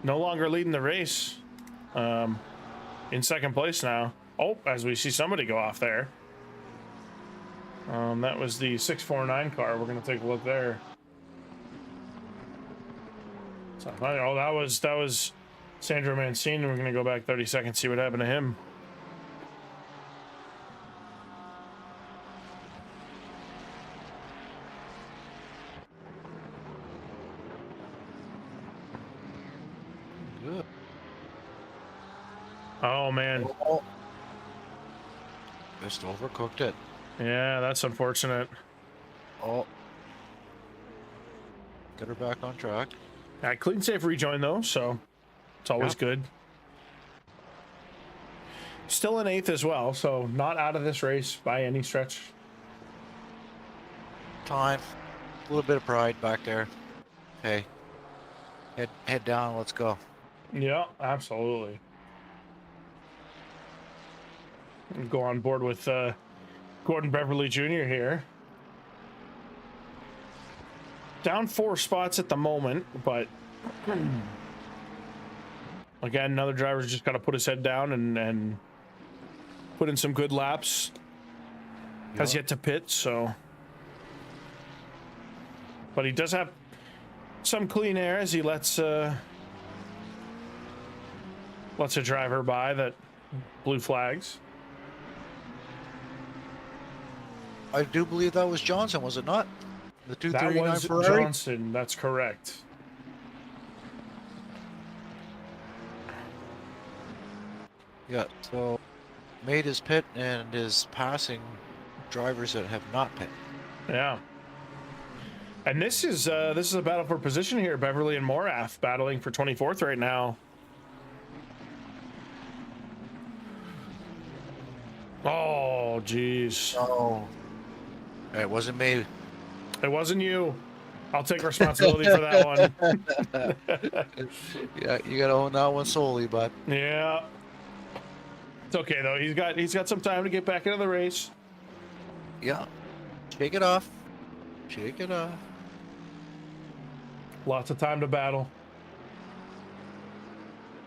no longer leading the race. In second place now. Oh, as we see somebody go off there. That was the 649 car. We're gonna take a look there. So, oh, that was Sandro Mancini. We're gonna go back 30 seconds, see what happened to him. Good. Oh man. Oh. Just overcooked it. Yeah, that's unfortunate. Oh. Get her back on track. Clean safe rejoin though, so it's always good. Still in 8th as well, so not out of this race by any stretch. Time. A little bit of pride back there. Hey. Head down, let's go. Yeah, absolutely. Go on board with Gordon Beverly Jr. here. Down 4 spots at the moment, but again, another driver's just got to put his head down and put in some good laps. Has yet to pit, so. But he does have some clean air as he lets a driver by that blue flags. I do believe that was Johnson, was it not? The 239 That was Ferrari? Johnson, that's correct. Yeah, so made his pit and is passing drivers that have not pit. Yeah. And this is a battle for position here. Beverly and Morath battling for 24th right now. Oh, jeez. Oh, it wasn't me. It wasn't you. I'll take responsibility for that one. Yeah, you gotta own that one solely, bud. Yeah. It's okay though. He's got some time to get back into the race. Yeah. Shake it off. Shake it off. Lots of time to battle.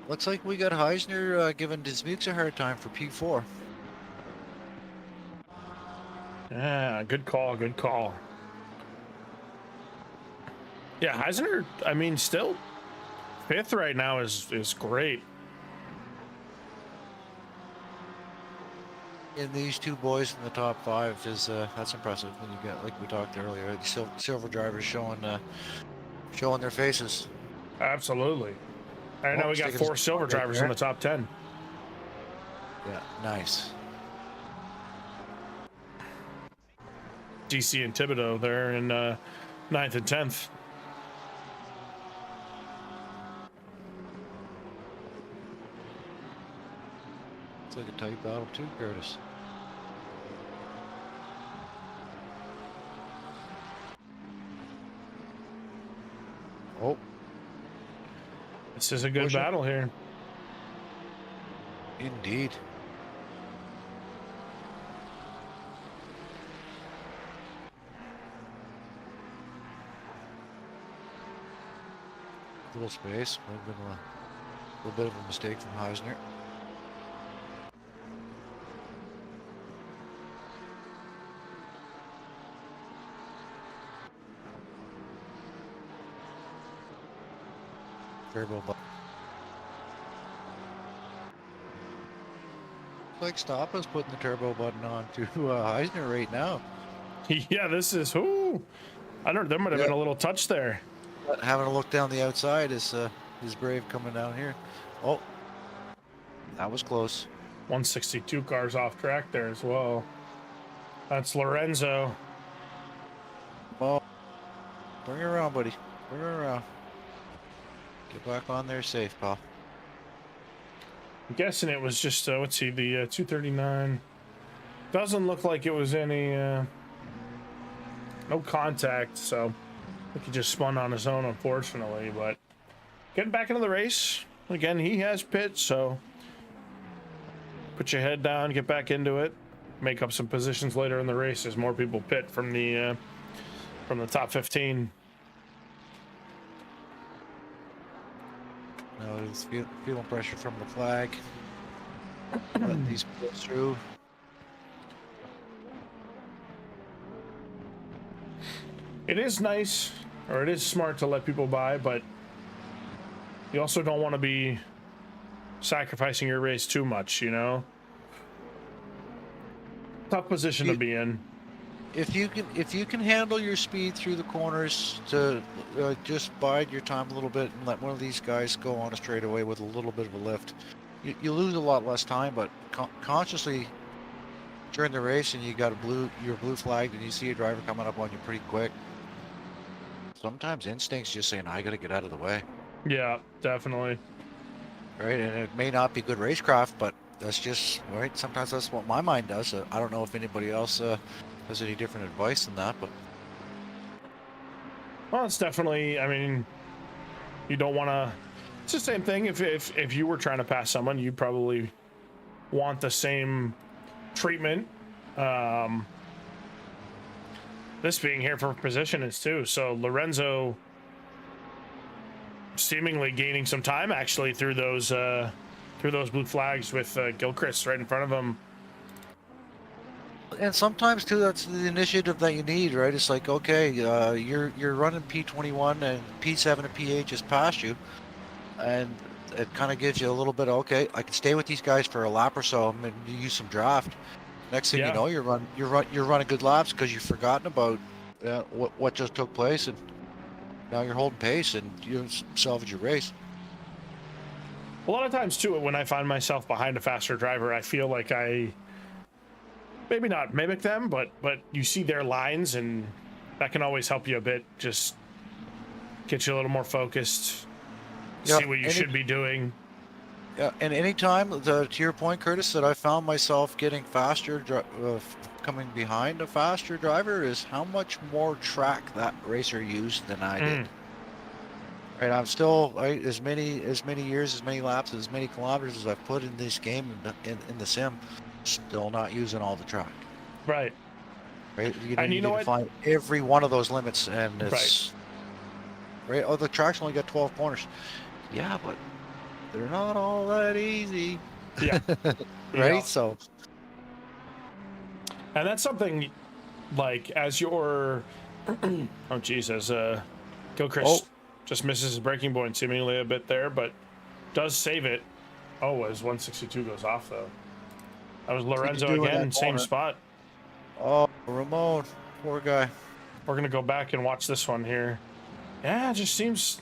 Looks like we got Heisner giving Dismukes a hard time for P4. Yeah, good call, good call. Yeah, Heisner, I mean, still 5th right now is great. And these two boys in the top 5 is that's impressive when you get, like we talked earlier, the silver drivers showing their faces. Absolutely. And now we got 4 silver drivers in the top 10. Yeah, nice. DC and Thibodeau there in 9th and 10th. It's like a tight battle too, Curtis. Oh, This is a good battle here. indeed. Little space. Might have been a little bit of a mistake from Heisner. Turbo button. Like Stoppa's putting the turbo button on to Heisner right now. Yeah, this is who I don't. There might have been a little touch there. Having a look down the outside is Brave coming down here. Oh, that was close. 162 cars off track there as well. That's Lorenzo. Oh, bring her around, buddy. Bring her around. Get back on there safe, pal. I'm guessing it was just let's see, the 239. Doesn't look like it was any no contact, so I think he just spun on his own, unfortunately. But getting back into the race again, he has pit, so put your head down, get back into it, make up some positions later in the race as more people pit from the top 15. No, he's feeling pressure from the flag. Let these go through. It is nice, or it is smart to let people by, but you also don't want to be sacrificing your race too much, you know? Tough position to be in. If you can handle your speed through the corners to just bide your time a little bit and let one of these guys go on a straightaway with a little bit of a lift, you lose a lot less time. But consciously during the race, and you got you're blue flagged, and you see a driver coming up on you pretty quick. Sometimes instincts just saying, "I got to get out of the way." Yeah, definitely. Right, and it may not be good racecraft, but that's just right. Sometimes that's what my mind does. I don't know if anybody else has any different advice than that, but Well, it's definitely, I mean, you don't want to, it's the same thing. If you were trying to pass someone, you'd probably want the same treatment. This being here for position is too. So Lorenzo seemingly gaining some time actually through those blue flags with Gilchrist right in front of him. and sometimes too, that's the initiative that you need, right? It's like, okay, you're running P21 and P7 and P8 just passed you, and it kind of gives you a little bit of, okay, I can stay with these guys for a lap or so and use some draft. Next thing you know, you're running good laps because you've forgotten about what just took place, and now you're holding pace and you salvage your race. A lot of times too, when I find myself behind a faster driver, I feel like I maybe not mimic them, but you see their lines, and that can always help you a bit. Just get you a little more focused, see what you should be doing. Yeah, and anytime, to your point, Curtis, that I found myself getting faster, coming behind a faster driver, is how much more track that racer used than I did. Right, I'm still as many years, as many laps, as many kilometers as I've put in this game in the sim, still not using all the track. Right. Right, you And you need know to what? find every one of those limits, and it's right. Oh, the track's only got 12 corners. Yeah, but they're not all that easy. Yeah. Right. Yeah. So, and that's something like as your oh Jesus, Gilchrist just misses his breaking point seemingly a bit there, but does save it. Oh, as 162 goes off though. That was Lorenzo again, same spot. oh, Ramon, poor guy. We're gonna go back and watch this one here. Yeah, it just seems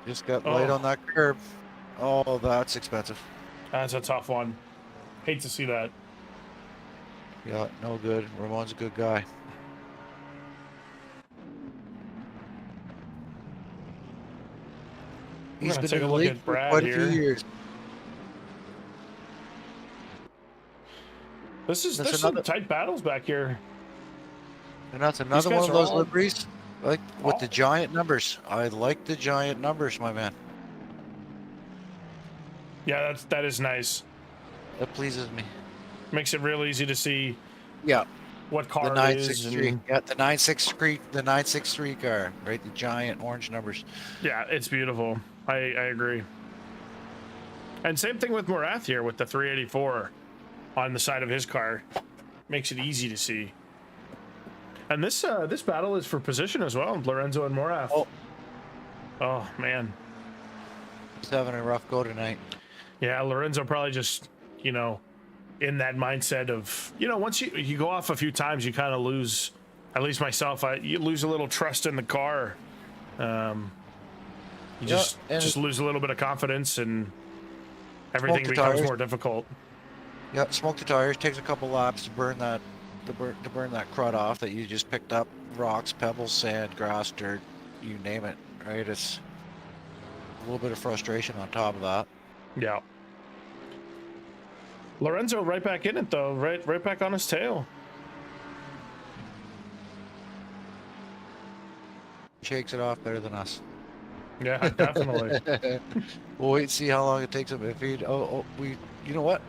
Just got light on that curb. Oh, that's expensive. that's a tough one. Hate to see that. Yeah, no good. Ramon's a good guy. He's been take in a the look league at for Brad quite a few here. years. There's That's some tight battles back here. And that's another guys one of are those all- liveries, like with the giant numbers. I like the giant numbers, my man. Yeah, that is nice. That pleases me. Makes it real easy to see Yeah, what the car it is. 963. And, Yeah, the 963 car, right? The giant orange numbers. yeah, it's beautiful. I agree. And same thing with Morath here with the 384 on the side of his car. Makes it easy to see. And this battle is for position as well, Lorenzo and Morath. Oh man. He's having a rough go tonight. Yeah, Lorenzo probably just, in that mindset of, once you go off a few times, you kind of lose, at least myself, you lose a little trust in the car. You just lose a little bit of confidence and everything becomes more difficult. Yeah, smoke the tires, takes a couple laps to burn that crud off that you just picked up. Rocks, pebbles, sand, grass, dirt, you name it, right? It's a little bit of frustration on top of that. Yeah. Lorenzo right back in it though, right back on his tail. Shakes it off better than us. Yeah, definitely. We'll wait and see how long it takes him. If he, you know what?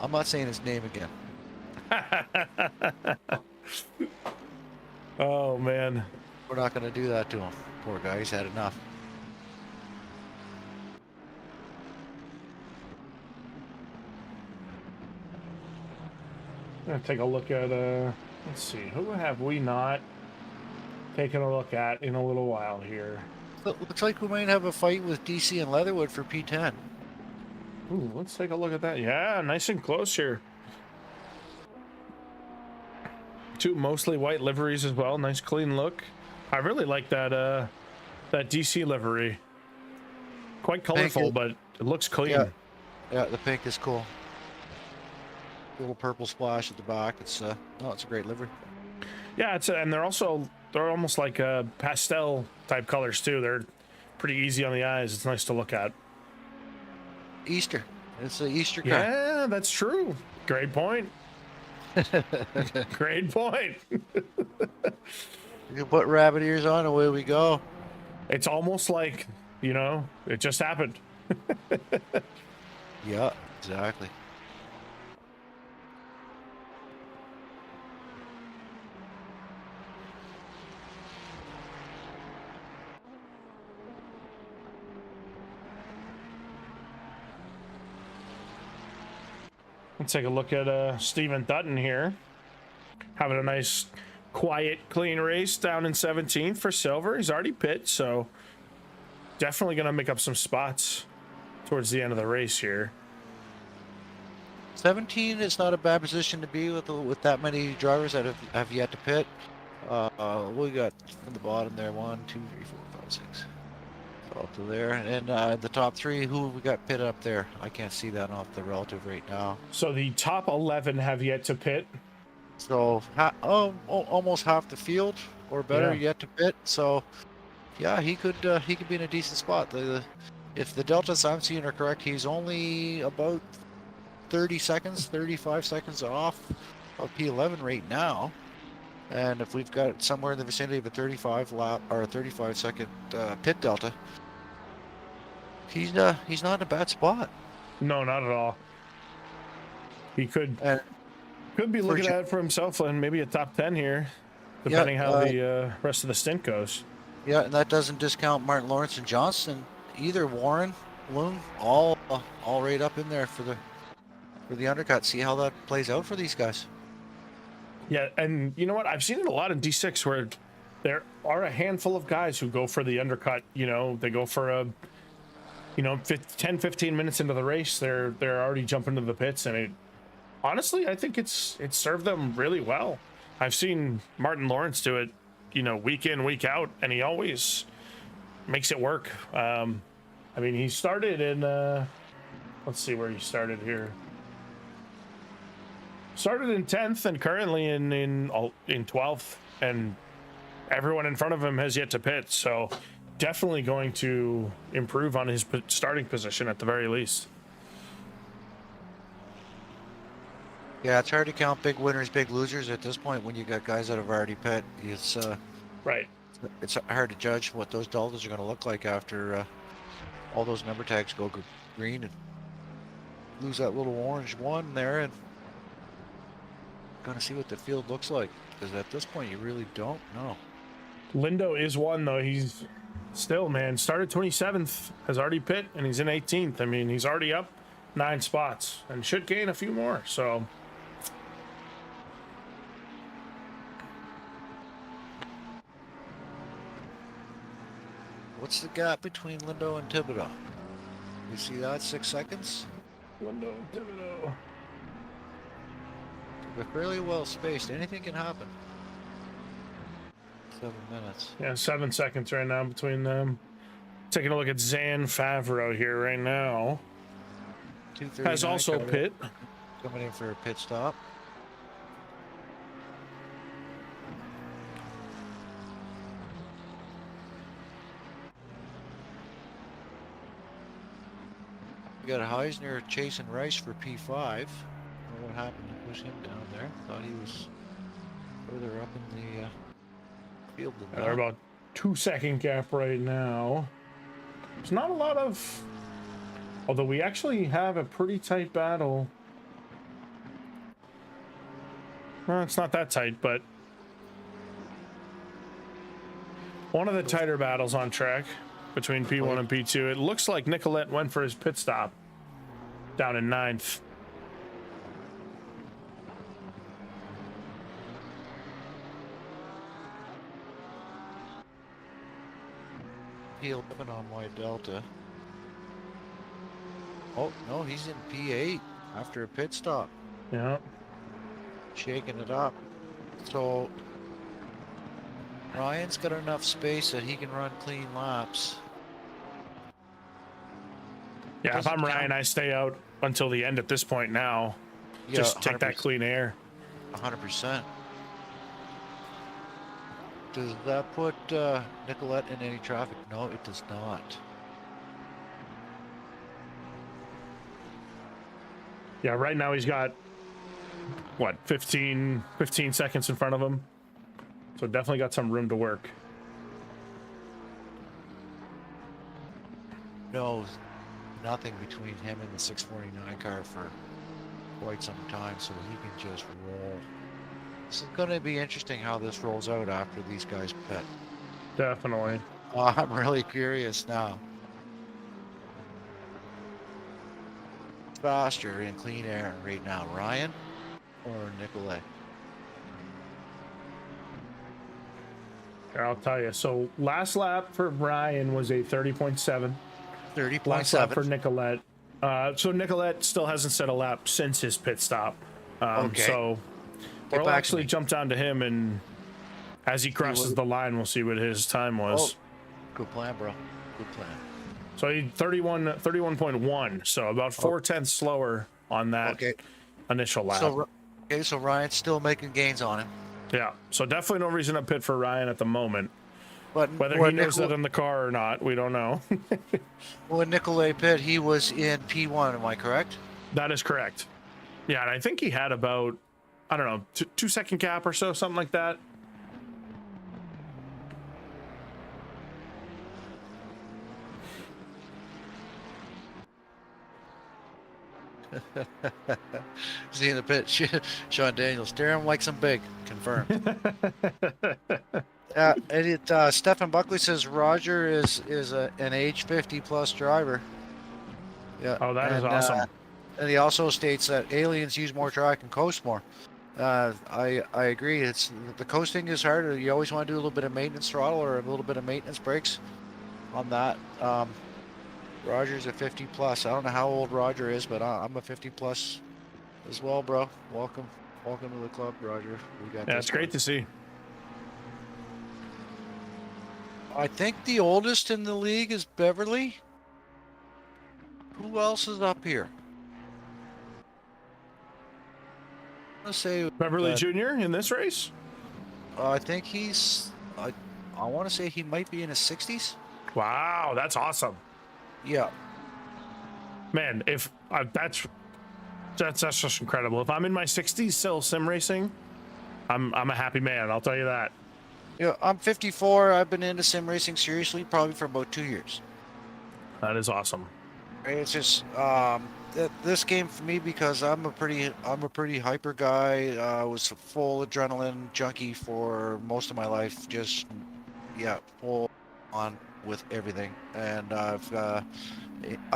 I'm not saying his name again. Oh man. We're not going to do that to him. Poor guy, he's had enough. I'm gonna take a look at let's see, who have we not taken a look at in a little while here? Looks like we might have a fight with DC and Leatherwood for P10. Ooh, let's take a look at that. Yeah, nice and close here. Two mostly white liveries as well. Nice clean look. I really like that that DC livery. Quite colorful, but it looks clean. Yeah, the pink is cool. Little purple splash at the back. It's it's a great livery. Yeah, and they're almost like pastel type colors too. They're pretty easy on the eyes. It's nice to look at. Easter. It's the Easter car. Yeah, that's true. Great point. Great point. You can put rabbit ears on, away we go. It's almost like, it just happened. Yeah, exactly. Let's take a look at Stephen Dutton here. Having a nice, quiet, clean race down in 17th for silver. He's already pit, so definitely going to make up some spots towards the end of the race here. 17 is not a bad position to be with that many drivers that have yet to pit. We got from the bottom there 1, 2, 3, 4, 5, 6. Up to there, and the top 3, who we got pitted up there? I can't see that off the relative right now. So the top 11 have yet to pit. So almost half the field or better yet to pit. So yeah, he could be in a decent spot. The if the deltas I'm seeing are correct, he's only about 30 seconds, 35 seconds off of P11 right now. And if we've got somewhere in the vicinity of a 35 lap or a 35 second pit delta, he's not in a bad spot. No, not at all. He could be looking at it for himself and maybe a top 10 here, depending how the rest of the stint goes. Yeah, and that doesn't discount Martin Lawrence and Johnston either. Warren, Loon, all right up in there for the undercut. See how that plays out for these guys. Yeah, and you know what? I've seen it a lot in D6 where there are a handful of guys who go for the undercut. You know, they go for a, 10, 15 minutes into the race, they're already jumping to the pits, and honestly, I think it's served them really well. I've seen Martin Lawrence do it, week in, week out, and he always makes it work. He started in, let's see where he started here. Started in 10th and currently in 12th, and everyone in front of him has yet to pit. So definitely going to improve on his starting position at the very least. Yeah, it's hard to count big winners, big losers at this point when you got guys that have already pit. It's right. It's hard to judge what those deltas are going to look like after all those number tags go green and lose that little orange one there, and going to see what the field looks like, because at this point you really don't know. Lindo is one though. He's still, man, started 27th, has already pit, and he's in 18th. I mean, he's already up 9 spots and should gain a few more. So what's the gap between Lindo and Thibodeau? You see that? 6 seconds? Lindo and Thibodeau. They're fairly well spaced. Anything can happen. 7 minutes. Yeah, 7 seconds right now between them. Taking a look at Zan Favreau here right now. Has also pit. Coming in for a pit stop. We got Heisner chasing Rice for P5. What happened to push him down there? Thought he was further up in the field than that. They're about 2 second gap right now. There's not a lot of, although we actually have a pretty tight battle. Well, it's not that tight, but one of the tighter battles on track between P1 and P2. It looks like Nicolette went for his pit stop down in 9th. P11 on my Delta. Oh, no, he's in P8 after a pit stop. Yeah. Shaking it up. So Ryan's got enough space that he can run clean laps. Yeah, if I'm Ryan, I stay out until the end at this point now. Yeah, just take that clean air. 100%. Does that put Nicolette in any traffic? No, it does not. Yeah, right now he's got, what, 15 seconds in front of him. So definitely got some room to work. No, nothing between him and the 649 car for quite some time, so he can just roll. This is going to be interesting how this rolls out after these guys pit. Definitely. I'm really curious now. Faster in clean air right now, Ryan or Nicolette? Here, I'll tell you. So last lap for Ryan was a 30.7. 30.7. Last lap for Nicolette. So Nicolette still hasn't set a lap since his pit stop. Okay. So we'll actually jump down to him, and as he crosses the line, we'll see what his time was. Oh, good plan, bro. Good plan. So he 31.1. So about 4/10 slower on that initial lap. So Ryan's still making gains on him. Yeah. So definitely no reason to pit for Ryan at the moment. But Whether he knows that in the car or not, we don't know. when Nicolay Pitt, he was in P1. Am I correct? That is correct. Yeah, and I think he had about, I don't know, 2 second gap or so, something like that. Seeing the pit, Sean Daniels, Darren likes him big. Confirmed. Stephen Buckley says Roger is an age 50 plus driver. Yeah. Oh, that is awesome. And he also states that aliens use more track and coast more. I agree. It's the coasting is harder. You always want to do a little bit of maintenance throttle or a little bit of maintenance brakes on that. Roger's a 50 plus. I don't know how old Roger is, but I'm a 50 plus as well, bro. Welcome to the club, Roger. Yeah, it's great to see. I think the oldest in the league is Beverly. Who else is up here? Let's say Beverly Jr. in this race. I think he's. I want to say he might be in his 60s. Wow, that's awesome. Yeah. Man, if that's just incredible. If I'm in my 60s still sim racing, I'm a happy man. I'll tell you that. Yeah, I'm 54. I've been into sim racing seriously probably for about 2 years. That is awesome. It's just this game for me because I'm a pretty hyper guy. I was a full adrenaline junkie for most of my life. Just full on with everything. And I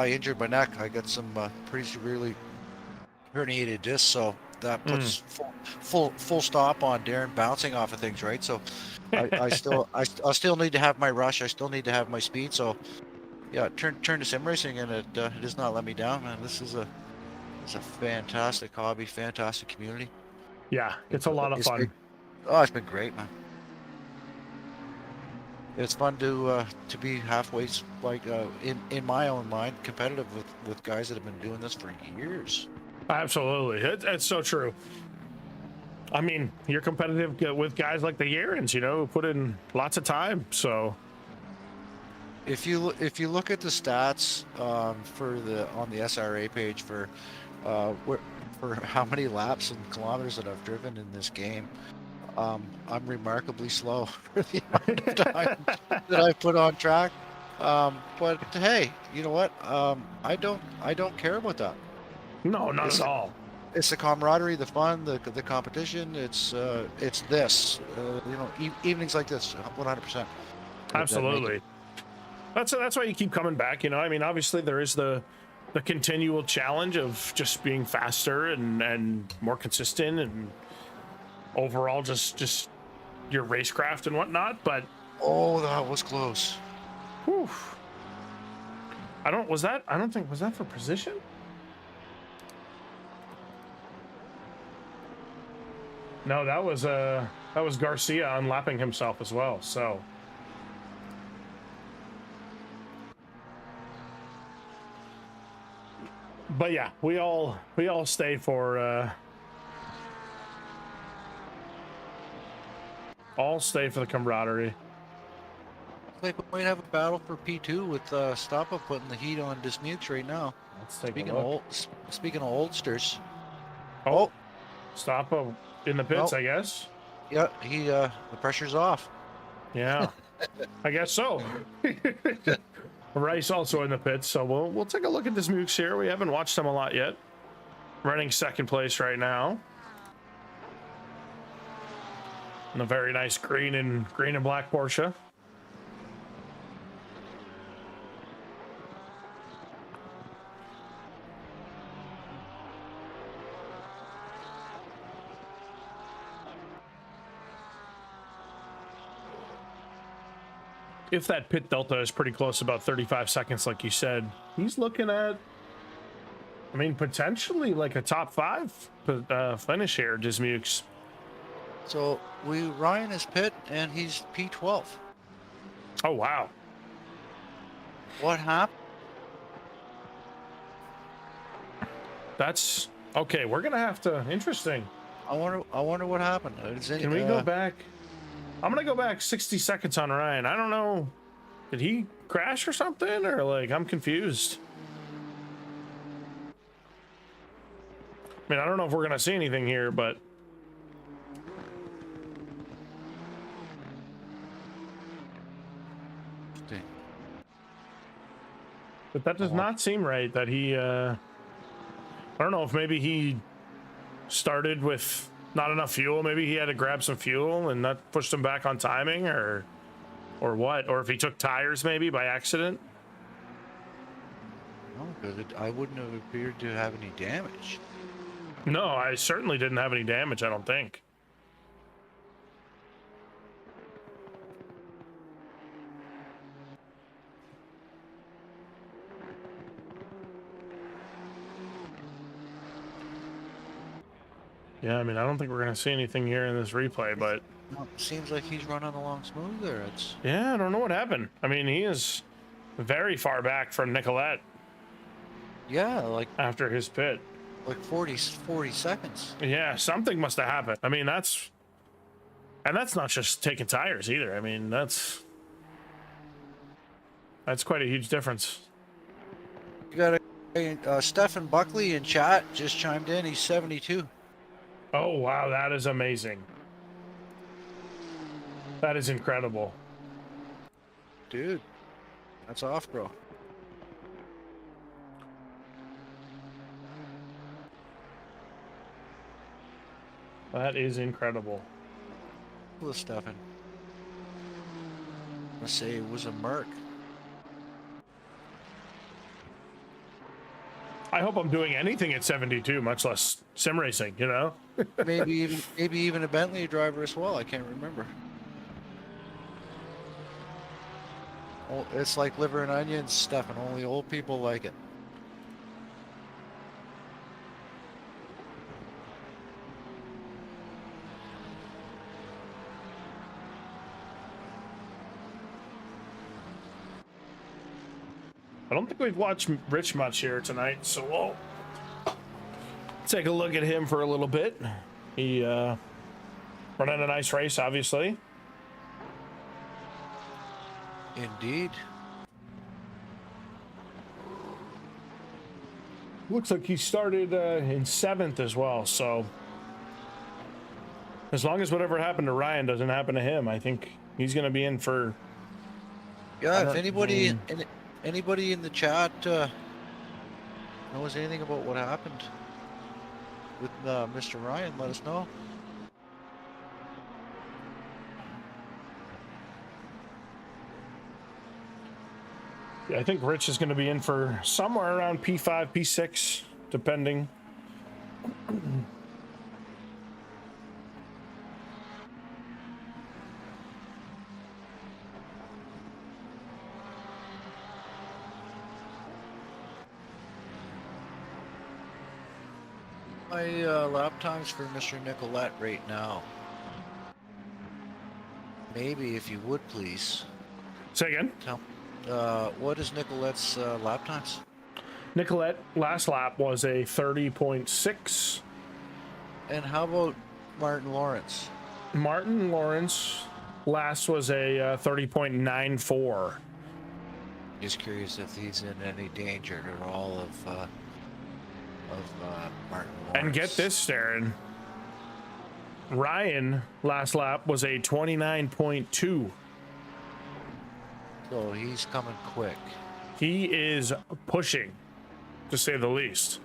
injured my neck. I got some pretty severely herniated discs, so that puts full stop on Darren bouncing off of things, right? So I still need to have my rush. I still need to have my speed. So yeah, turn to sim racing, and it does not let me down, man. It's a fantastic hobby, fantastic community. Yeah, it's a lot of fun. It's been great, man. It's fun to be halfway, like in my own mind, competitive with guys that have been doing this for years. Absolutely, it's so true. I mean, you're competitive with guys like the Yarons, who put in lots of time. So, if you look at the stats on the SRA page for how many laps and kilometers that I've driven in this game. I'm remarkably slow for the amount of time that I put on track. But hey, you know what? I don't care about that. No, not at all. It's the camaraderie, the fun, the competition. It's this. Evenings like this, 100%. Absolutely. That's why you keep coming back. I mean, obviously there is the continual challenge of just being faster and more consistent and overall just your racecraft and whatnot, but that was close. Whew. Was that for position? No, that was Garcia unlapping himself as well. So but yeah, we all stay for the camaraderie. Like we might have a battle for P2 with Stoppa putting the heat on Dismukes right now. Let's take a look. Speaking of oldsters. Oh, Stoppa in the pits, I guess. Yeah, the pressure's off. Yeah, I guess so. Rice also in the pits, so we'll take a look at Dismukes here. We haven't watched him a lot yet. Running second place right now. In a very nice green and black Porsche. If that pit delta is pretty close, about 35 seconds, like you said, he's looking at, I mean, potentially like a top 5 finish here, Dismukes. So Ryan is pit and he's P12. Oh wow! What happened? That's okay. We're gonna have to. Interesting. I wonder what happened. Can we go back? I'm gonna go back 60 seconds on Ryan. I don't know. Did he crash or something? Or like, I'm confused. I mean, I don't know if we're gonna see anything here, but that does not seem right that he I don't know if maybe he started with not enough fuel. Maybe he had to grab some fuel and that pushed him back on timing, or what, or if he took tires maybe by accident. No, because I wouldn't have appeared to have any damage. No, I certainly didn't have any damage, I don't think. Yeah, I mean, I don't think we're going to see anything here in this replay, but... Well, it seems like he's running along smooth there. It's... Yeah, I don't know what happened. I mean, he is very far back from Nicolette. Yeah, like... After his pit. Like 40 seconds. Yeah, something must have happened. I mean, that's... And that's not just taking tires either. I mean, that's quite a huge difference. You got Stephen Buckley in chat just chimed in. He's 72. Oh, wow, that is amazing. That is incredible. Dude, that's off, bro. That is incredible. Cool, Stephen. Let's say it was a Merc. I hope I'm doing anything at 72, much less sim racing, you know? maybe even a Bentley driver as well. I can't remember. Oh, it's like liver and onions, Stefan. Only old people like it. I don't think we've watched Rich much here tonight, so we'll take a look at him for a little bit. He running a nice race, obviously. Indeed. Looks like he started in 7th as well, so as long as whatever happened to Ryan doesn't happen to him, I think he's going to be in for... Yeah, if anybody in the chat knows anything about what happened with Mr. Ryan, let us know. Yeah, I think Rich is going to be in for somewhere around P5, P6, depending. My lap times for Mr. Nicolette right now. Maybe if you would please. Say again? Tell. What is Nicolette's lap times? Nicolette last lap was a 30.6. And how about Martin Lawrence? Martin Lawrence last was a 30.94. Just curious if he's in any danger at all of Martin Lawrence. And get this, Darren. Ryan last lap was a 29.2. So he's coming quick. He is pushing, to say the least.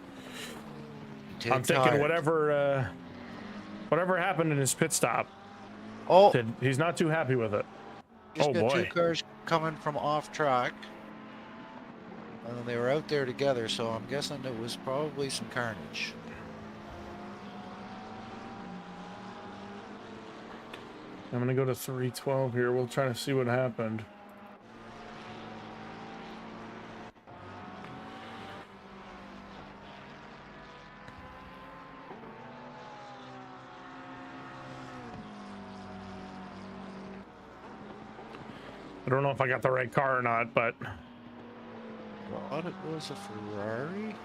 I'm thinking tired. whatever happened in his pit stop. Oh, He's not too happy with it. just Oh got boy. two cars coming from off track. And they were out there together, so I'm guessing it was probably some carnage. I'm gonna go to 312 here. We'll try to see what happened. I don't know if I got the right car or not, but I thought it was a Ferrari.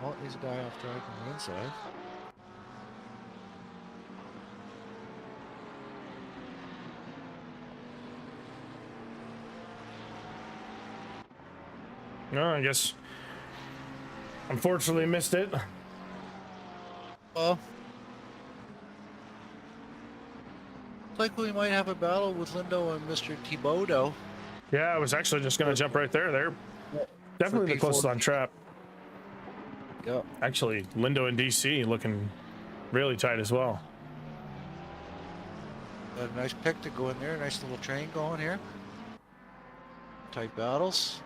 Oh, there's a guy off track on the inside. No, I guess unfortunately missed it. Well, looks like we might have a battle with Lindo and Mr. Thibodeau. Yeah, I was actually just gonna jump right there. They're definitely the closest on trap. Yep. Actually, Lindo and DC looking really tight as well. A nice pick to go in there. Nice little train going here. Tight battles.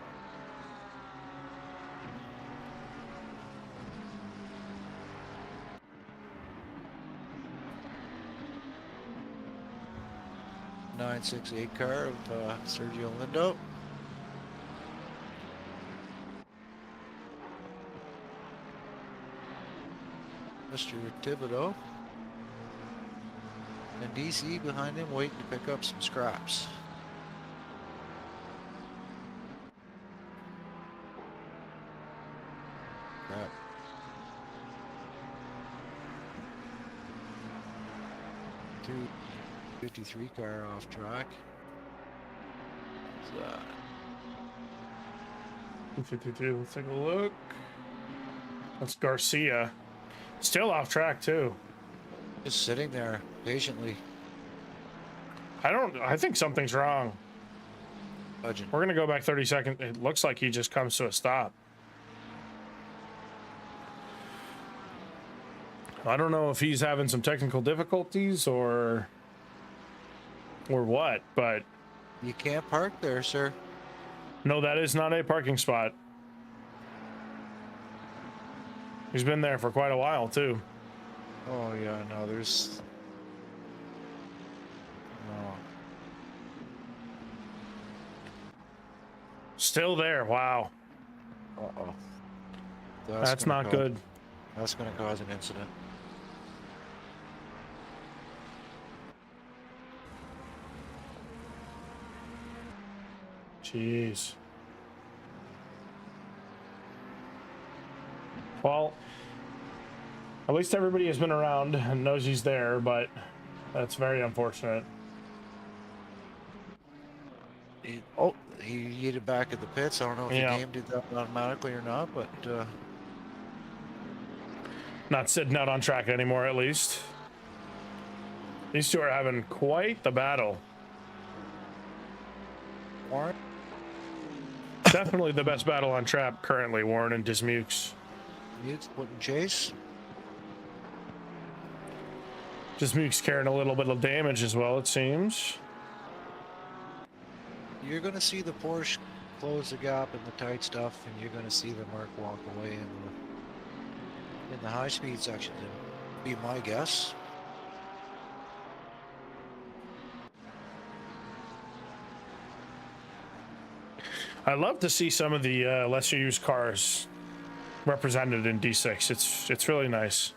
.968 car of Sergio Lindo. Mr. Thibodeau. And DC behind him waiting to pick up some scraps. Crap. Two 53 car off track. What's that? 252, let's take a look. That's Garcia. Still off track too. Just sitting there patiently. I think something's wrong. Budging. We're gonna go back 30 seconds. It looks like he just comes to a stop. I don't know if he's having some technical difficulties or what, but You can't park there, sir. no, that is not a parking spot. He's been there for quite a while too. Oh yeah, no, there's no. Still there. Wow. Uh-oh. That's gonna not cause- good. That's gonna cause an incident. Jeez. Well, at least everybody has been around and knows he's there, but that's very unfortunate. He yeeted back at the pits. I don't know if Yeah. the game did that automatically or not, but Not sitting out on track anymore, at least. These two are having quite the battle. Warren, Definitely the best battle on trap currently, Warren and Dismukes. Mutes putting chase. Dismukes carrying a little bit of damage as well, it seems. You're gonna see the Porsche close the gap in the tight stuff, and you're gonna see the Merc walk away in the high speed section. Would be my guess. I love to see some of the lesser used cars represented in D6. It's really nice.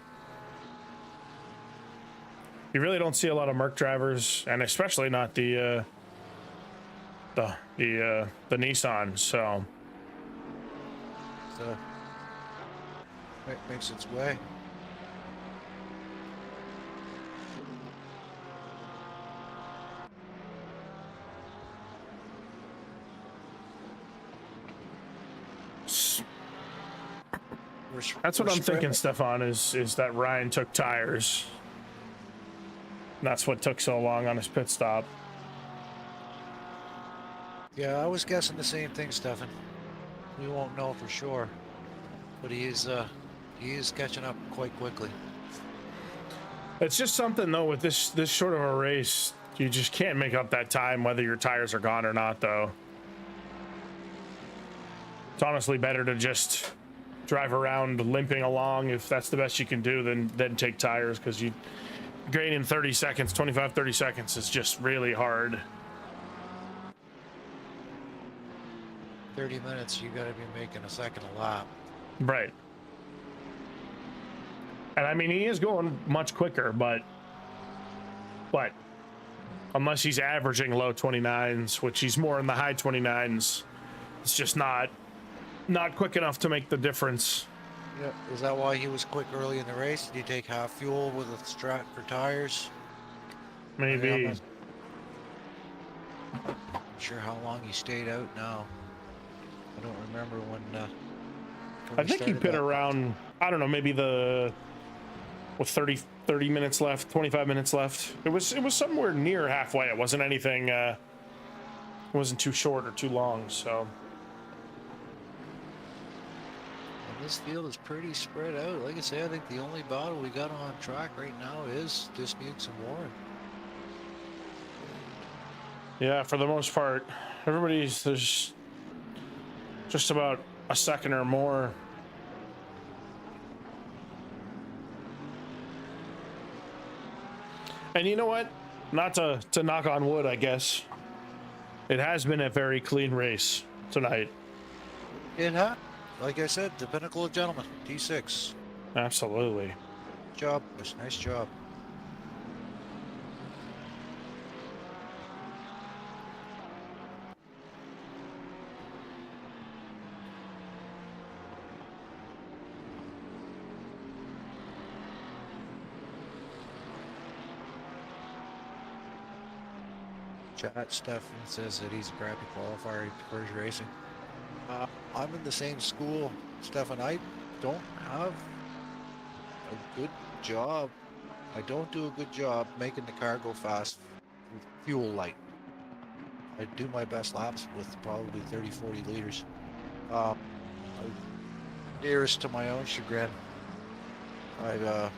You really don't see a lot of Merc drivers, and especially not the Nissan. So It makes its way. that's what We're I'm thinking, spreading- Stefan, is that Ryan took tires. That's what took so long on his pit stop. Yeah, I was guessing the same thing, Stefan. We won't know for sure, but he is catching up quite quickly. It's just something though with this short of a race, you just can't make up that time whether your tires are gone or not though. It's honestly better to just drive around limping along if that's the best you can do than take tires, because you gaining 30 seconds, 25-30 seconds is just really hard. 30 minutes, you gotta be making a second a lap. Right. And I mean, he is going much quicker, but unless he's averaging low 29s, which he's more in the high 29s, it's just not quick enough to make the difference. Yeah, is that why he was quick early in the race? Did he take half fuel with a Strat for tires? Maybe. I'm not sure how long he stayed out now. I don't remember when I think he pit around, I don't know, maybe the, with 30 minutes left, 25 minutes left. It was somewhere near halfway. It wasn't anything, it wasn't too short or too long, so. And this field is pretty spread out. Like I say, I think the only battle we got on track right now is Disputes and Warren. Yeah, for the most part, there's just about a second or more. And you know what? Not to knock on wood, I guess. It has been a very clean race tonight. It had, like I said, the pinnacle of gentlemen, T6. Absolutely. Good job, boys. Nice job. Chat Stefan says that he's a crappy qualifier. He prefers racing. I'm in the same school, Stefan. I don't have a good job. I don't do a good job making the car go fast with fuel light. I do my best laps with probably 30, 40 liters. Nearest to my own chagrin, I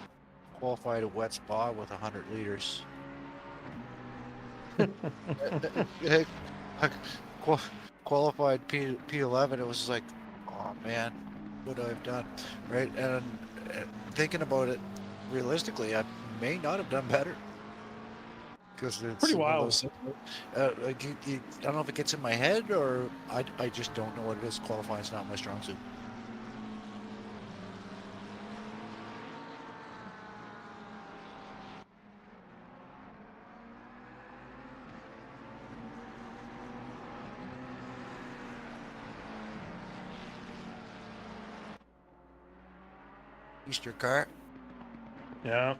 qualified a wet spa with 100 liters. Qualified P11, it was like, oh man, what I've done, right? And thinking about it realistically, I may not have done better, because it's pretty wild. Like I don't know if it gets in my head, or I just don't know what it is. Qualifying is not my strong suit. Easter car. Yeah.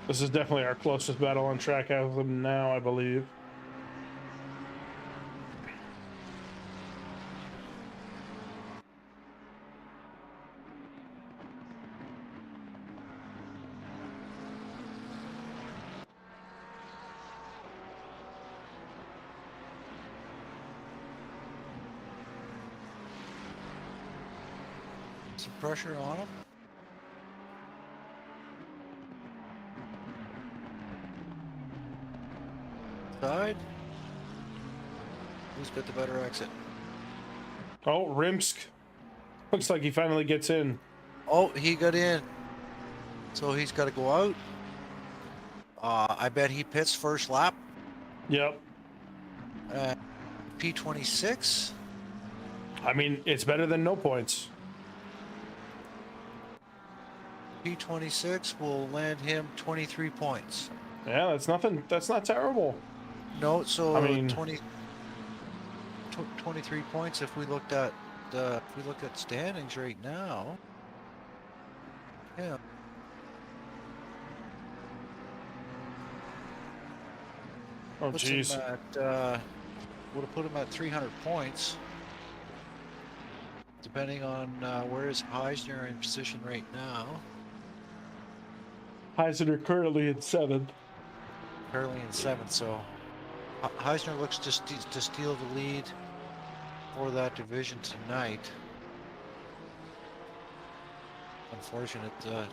This is definitely our closest battle on track as of now, I believe. Some pressure on him. Side. Who's got the better exit? Oh, Rimsk. Looks like he finally gets in. Oh, he got in. So he's got to go out. I bet he pits first lap. Yep. P26. I mean, it's better than no points. P26 will land him 23 points. Yeah, that's nothing. That's not terrible. No, so I mean, 23 points. If we looked at standings right now, yeah. Oh, jeez. Would have put him at 300 points, depending on where is Heisner in position right now. Heisner currently in 7th. Currently in 7th, so Heisner looks to steal the lead for that division tonight. Unfortunate that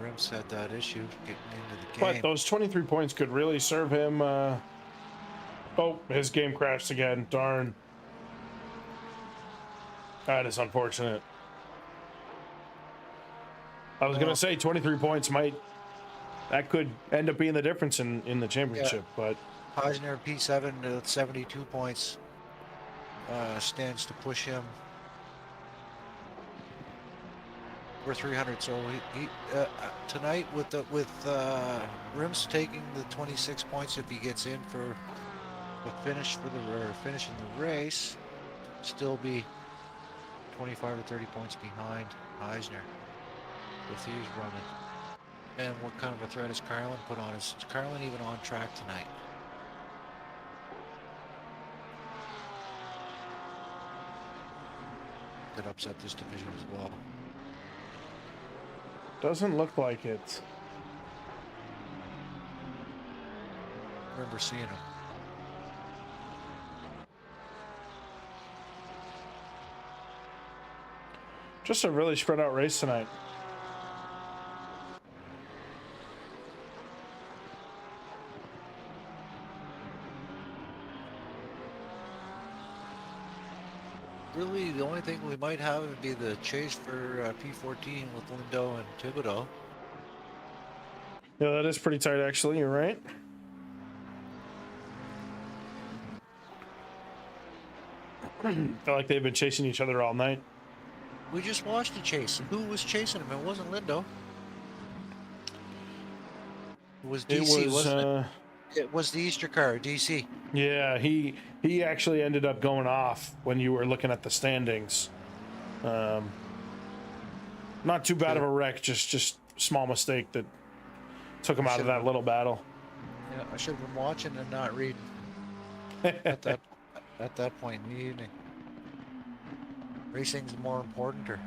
Rims had that issue getting into the game. But those 23 points could really serve him. Oh, his game crashed again. Darn. That is unfortunate. I was going to say 23 points that could end up being the difference in the championship, but Heisner P7 at 72 points stands to push him for 300. So he tonight with Rims taking the 26 points if he gets in for the finish finishing the race, still be 25 or 30 points behind Heisner if he's running. And what kind of a threat is Carlin put on? Is Carlin even on track tonight? Could upset this division as well. Doesn't look like it. Remember seeing him. Just a really spread out race tonight. Really, the only thing we might have would be the chase for P14 with Lindo and Thibodeau. Yeah, that is pretty tight, actually. You're right. Feel like they've been chasing each other all night. We just watched the chase. Who was chasing him? It wasn't Lindo. It was DC, wasn't it? It was the Easter car, DC. Yeah, he actually ended up going off when you were looking at the standings. Not too bad of a wreck, just small mistake that took him out of that little battle. Yeah, I should have been watching and not reading at that point in the evening. Racing's more important, or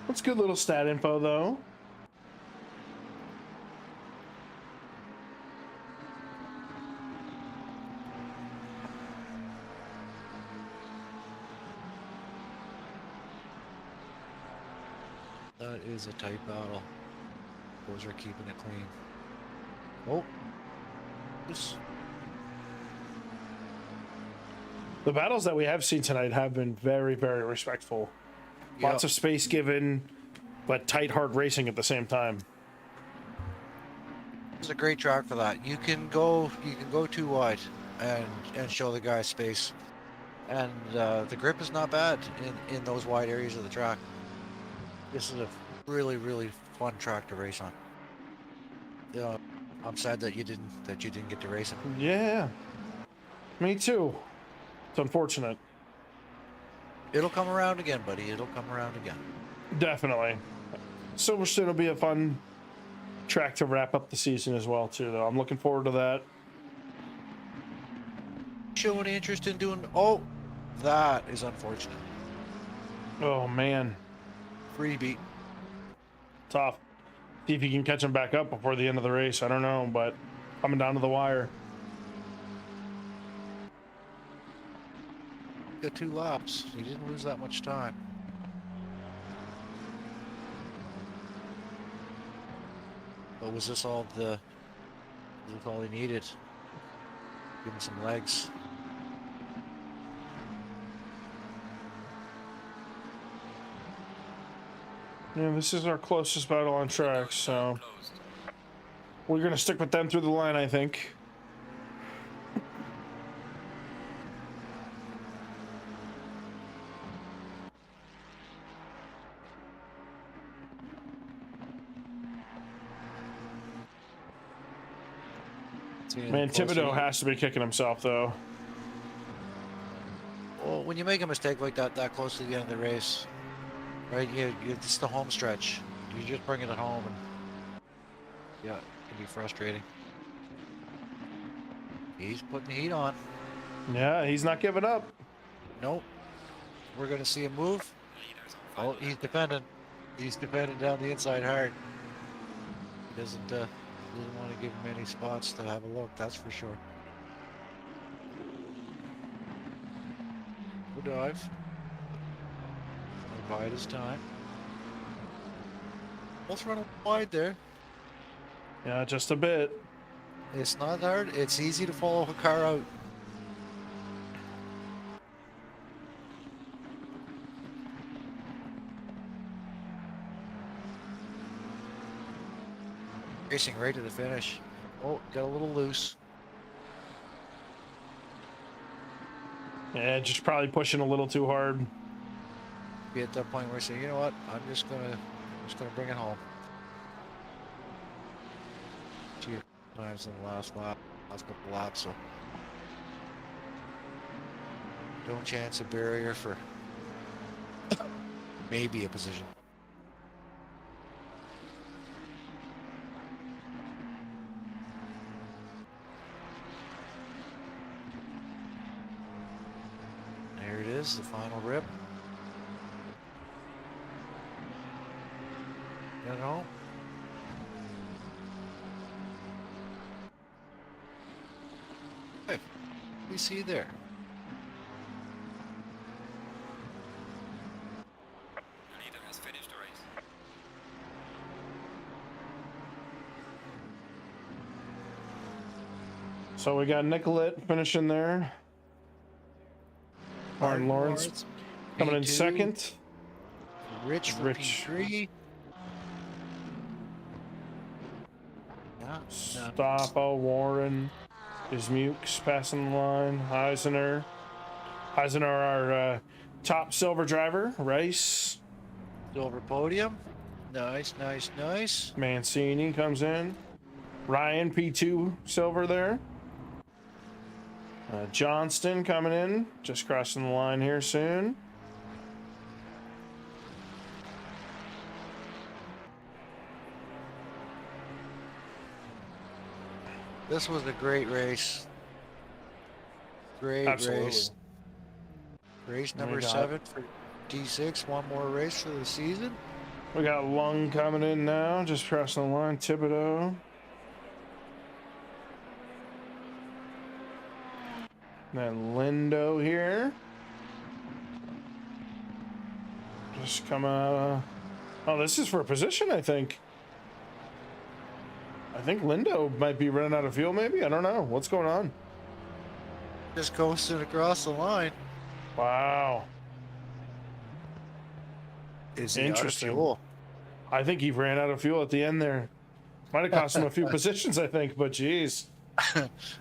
That's good little stat info, though. that is a tight battle. Those are keeping it clean. Oh, this. The battles that we have seen tonight have been very, very respectful. Lots of space given, but tight, hard racing at the same time. It's a great track for that. You can go too wide and show the guy space, and the grip is not bad in those wide areas of the track. This is a really, really fun track to race on. Yeah, I'm sad that you didn't get to race it. Yeah, me too. It's unfortunate. It'll come around again, buddy. It'll come around again. Definitely. Silverstone will be a fun track to wrap up the season as well, too, though. I'm looking forward to that. Show any interest in doing... Oh, that is unfortunate. Oh, man. Freebie. Tough. See if you can catch him back up before the end of the race. I don't know, but coming down to the wire. Got 2 laps. He didn't lose that much time. But was this all he needed? Give him some legs. Yeah, this is our closest battle on track, so we're going to stick with them through the line, I think. Man, Thibodeau has to be kicking himself, though. Well, when you make a mistake like that close to the end of the race, right? It's the home stretch. You just bring it at home, and yeah, it can be frustrating. He's putting the heat on. Yeah, he's not giving up. Nope. We're gonna see him move. Oh, he's defending. He's defending down the inside hard. He doesn't want to give him any spots to have a look, that's for sure. Good dive. Bide his time. Both running wide there. Yeah, just a bit. It's not hard. It's easy to follow a car out. Racing right to the finish. Oh, got a little loose. Yeah, just probably pushing a little too hard. Be at that point where you say, you know what, I'm just gonna bring it home. 2 times in the last couple laps, so don't chance a barrier for maybe a position. There it is, the final rip. You know? Hey, we see there. Leader has finished the race. So we got Nicolette finishing there. Martin Lawrence coming in P2. second. Rich for Rich. P3. Yeah. Stoppo, Warren, Ismukes passing the line. Eisner, our top silver driver. Rice, Silver podium. Nice, nice, nice. Mancini comes in. Ryan P2 silver there. Johnston coming in, just crossing the line here soon. This was a great race. Great Absolutely. race. Race number We got- 7 for D6. One more race for the season. We got Lung coming in now, just crossing the line. Thibodeau. Then Lindo here. Just coming out. Oh, this is for a position, I think. I think Lindo might be running out of fuel, maybe? I don't know. What's going on? Just coasting across the line. Wow. Is he out of Interesting. fuel? I think he ran out of fuel at the end there. Might have cost him a few positions, I think, but geez.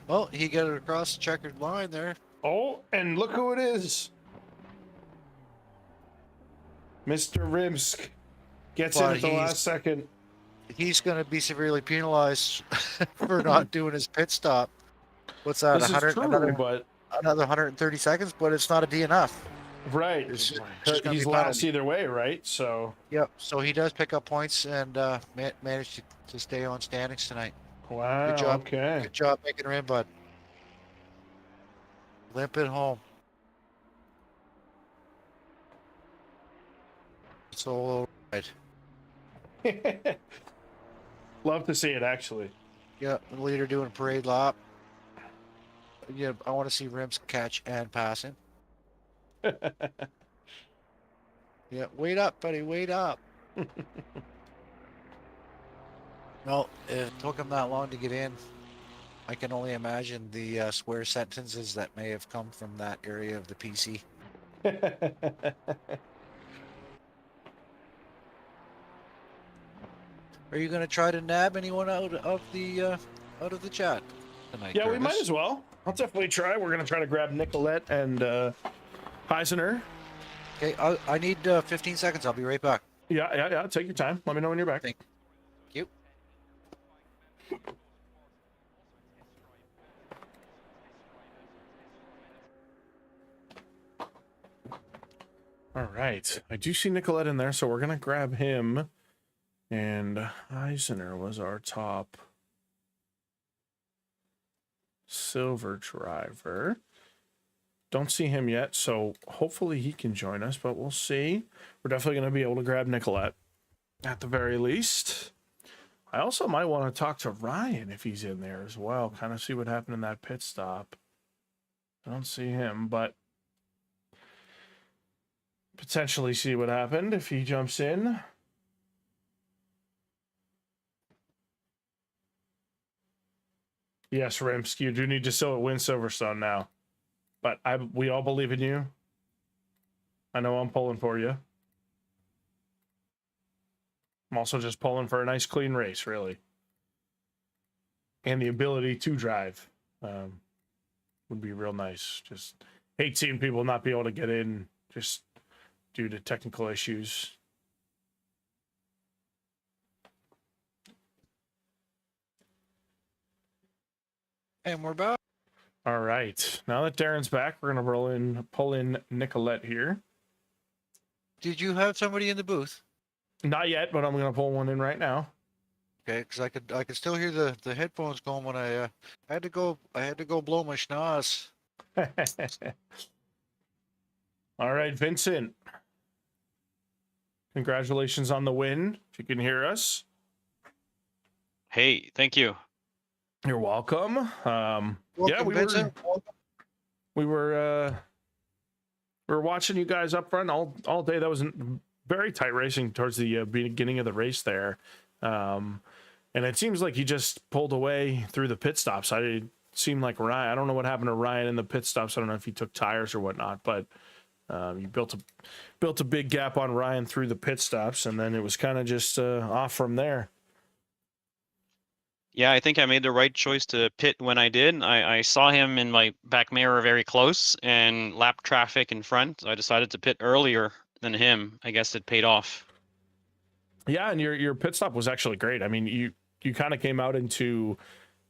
Well, he got it across the checkered line there. Oh, and look who it is. Mr. Rimsk gets in But at the he's- last second. He's going to be severely penalized for not doing his pit stop. What's that? This is 100, true, another but 130 seconds, but it's not a DNF. right. It's just gonna He's be last penalty. either way, right? So, Yep. So he does pick up points and managed to stay on standings tonight. wow. Good job. Okay. Good job making her in, bud. Limping home. It's all right. Love to see it, actually. Yeah, the leader doing a parade lap. Yeah, I want to see Rims catch and passing. Yeah, wait up, buddy, wait up. No, it took him that long to get in. I can only imagine the swear sentences that may have come from that area of the PC. Are you going to try to nab anyone out of the chat tonight? Yeah, we might Curtis? as well. I'll definitely try. We're going to try to grab Nicolette and Eisner. Okay, I need 15 seconds. I'll be right back. Yeah. Take your time. Let me know when you're back. Thank you. All right. I do see Nicolette in there, so we're going to grab him. And Eisner was our top silver driver. Don't see him yet, so hopefully he can join us, but we'll see. We're definitely going to be able to grab Nicolette at the very least. I also might want to talk to Ryan if he's in there as well, kind of see what happened in that pit stop. I don't see him, but potentially see what happened if he jumps in. Yes, Rimsk, you do need to win Silverstone now. But we all believe in you. I know I'm pulling for you. I'm also just pulling for a nice clean race, really. And the ability to drive would be real nice. Just hate seeing people not be able to get in just due to technical issues. And we're back. All right. Now that Darren's back, we're gonna pull in Nicolette here. Did you have somebody in the booth? Not yet, but I'm gonna pull one in right now. Okay, because I could still hear the headphones going when I had to go blow my schnoz. All right, Vincent. Congratulations on the win. If you can hear us. Hey, thank you. You're welcome. Welcome, Yeah, Vincent. we were watching you guys up front all day. That was very tight racing towards the beginning of the race there. And it seems like you just pulled away through the pit stops. It seemed like Ryan, I don't know what happened to Ryan in the pit stops. I don't know if he took tires or whatnot, but you built a big gap on Ryan through the pit stops, and then it was kind of just off from there. Yeah, I think I made the right choice to pit when I did. I saw him in my back mirror very close and lap traffic in front. So I decided to pit earlier than him. I guess it paid off. Yeah, and your pit stop was actually great. I mean, you kind of came out into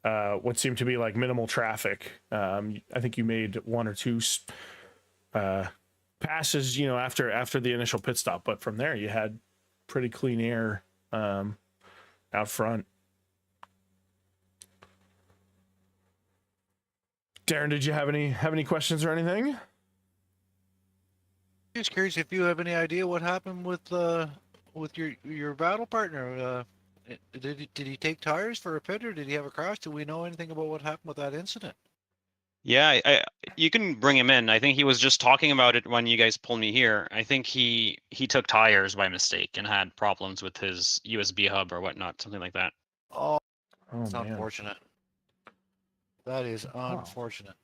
what seemed to be like minimal traffic. I think you made one or two passes, after the initial pit stop, but from there you had pretty clean air out front. Darren, did you have any questions or anything? Just curious if you have any idea what happened with your battle partner. Did he take tires for a pit, or did he have a crash? Do we know anything about what happened with that incident? Yeah, you can bring him in. I think he was just talking about it when you guys pulled me here. I think he took tires by mistake and had problems with his USB hub or whatnot, something like that. Oh, Oh, it's man. unfortunate. That is unfortunate.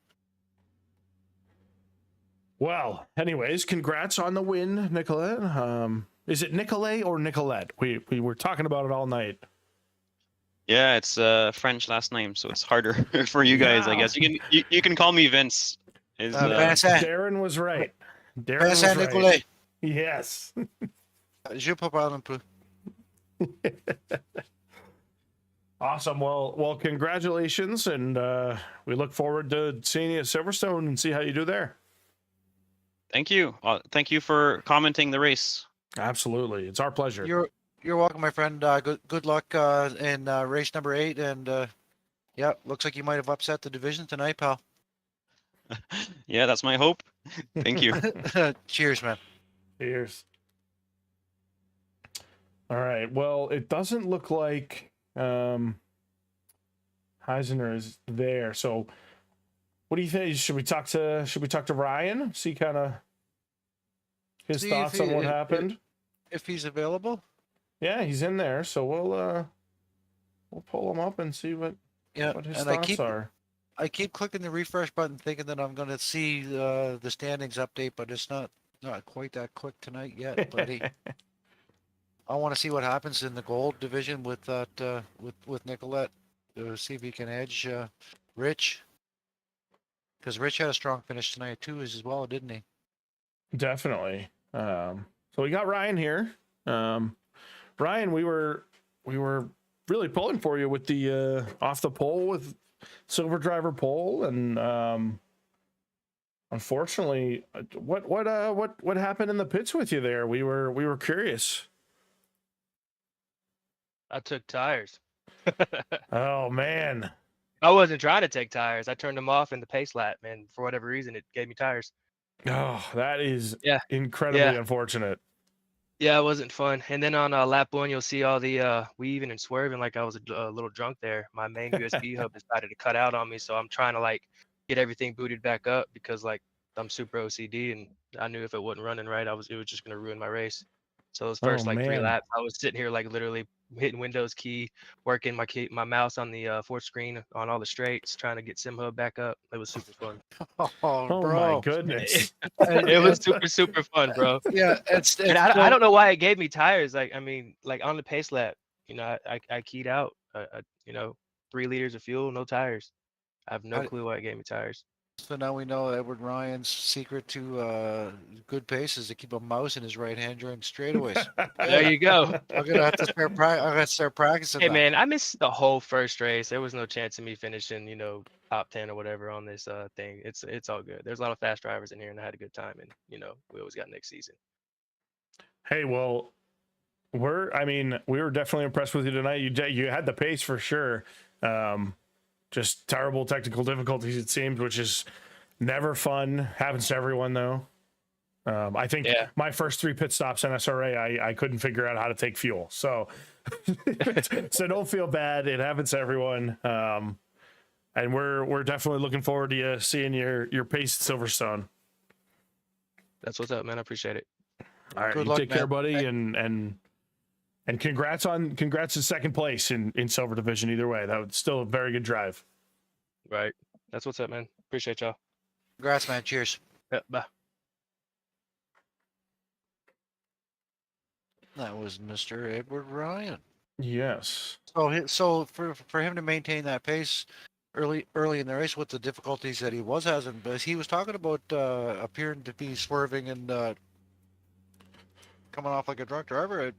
Well, anyways, congrats on the win, Nicolette. Is it Nicolette or Nicolette? We were talking about it all night. Yeah, it's French last name, so it's harder for you guys, I guess. You can call me Vince. Vincent. Darren was right. Darren was Vincent right. Nicolet. Yes. Je peux parler un peu. Awesome. Well, congratulations, and we look forward to seeing you at Silverstone and see how you do there. Thank you. Thank you for commenting the race. Absolutely, it's our pleasure. You're welcome, my friend. Good luck in race number 8, and yeah, looks like you might have upset the division tonight, pal. Yeah, that's my hope. Thank you. Cheers, man. Cheers. All right. Well, it doesn't look like Heisner is there. So, what do you think? Should we talk to Ryan? See kind of his See thoughts if on what he- happened. If he's available. Yeah, he's in there. So we'll pull him up and see what Yeah, his and thoughts are. I keep clicking the refresh button, thinking that I'm going to see the standings update, but it's not quite that quick tonight yet, buddy. I want to see what happens in the gold division with that with Nicolette. See if he can edge Rich, because Rich had a strong finish tonight too, as well, didn't he? Definitely. So we got Ryan here. Ryan, we were really pulling for you with the off the pole with Silver Driver pole, and unfortunately, what happened in the pits with you there? We were curious. I took tires. Oh man. I wasn't trying to take tires. I turned them off in the pace lap, and for whatever reason, it gave me tires. Oh, that is Yeah. incredibly Yeah. unfortunate. Yeah, it wasn't fun. And then on lap 1, you'll see all the weaving and swerving like I was a little drunk there. My main USB hub decided to cut out on me, so I'm trying to get everything booted back up because I'm super OCD, and I knew if it wasn't running right, it was just gonna ruin my race. So those first 3 man. laps, I was sitting here literally hitting Windows key, working my mouse on the fourth screen on all the straights, trying to get Sim Hub back up. It was super fun. Oh bro. my goodness. It was super fun, bro. Yeah, it's And I don't know why it gave me tires. On the pace lap, I keyed out. 3 liters of fuel, no tires. I have no clue why it gave me tires. So now we know Edward Ryan's secret to good pace is to keep a mouse in his right hand during straightaways. There you go. I'm gonna have to start practicing. Hey that. man, I missed the whole first race. There was no chance of me finishing, top 10 or whatever on this thing. It's all good. There's a lot of fast drivers in here, and I had a good time. And we always got next season. Hey, well, we were definitely impressed with you tonight. You had the pace for sure. Just terrible technical difficulties, it seems, which is never fun. Happens to everyone, though. I think my first 3 pit stops in SRA, I couldn't figure out how to take fuel. So, so don't feel bad. It happens to everyone. And we're definitely looking forward to you seeing your pace at Silverstone. That's what's up, man. I appreciate it. All right, Good you luck, take care, man. buddy, and congrats to second place in Silver Division. Either way, that was still a very good drive. Right. That's what's up, man. Appreciate y'all. Congrats, man. Cheers. Yeah, bye. That was Mr. Edward Ryan. Yes. So for him to maintain that pace early in the race with the difficulties that he was having, but he was talking about appearing to be swerving and coming off like a drunk driver.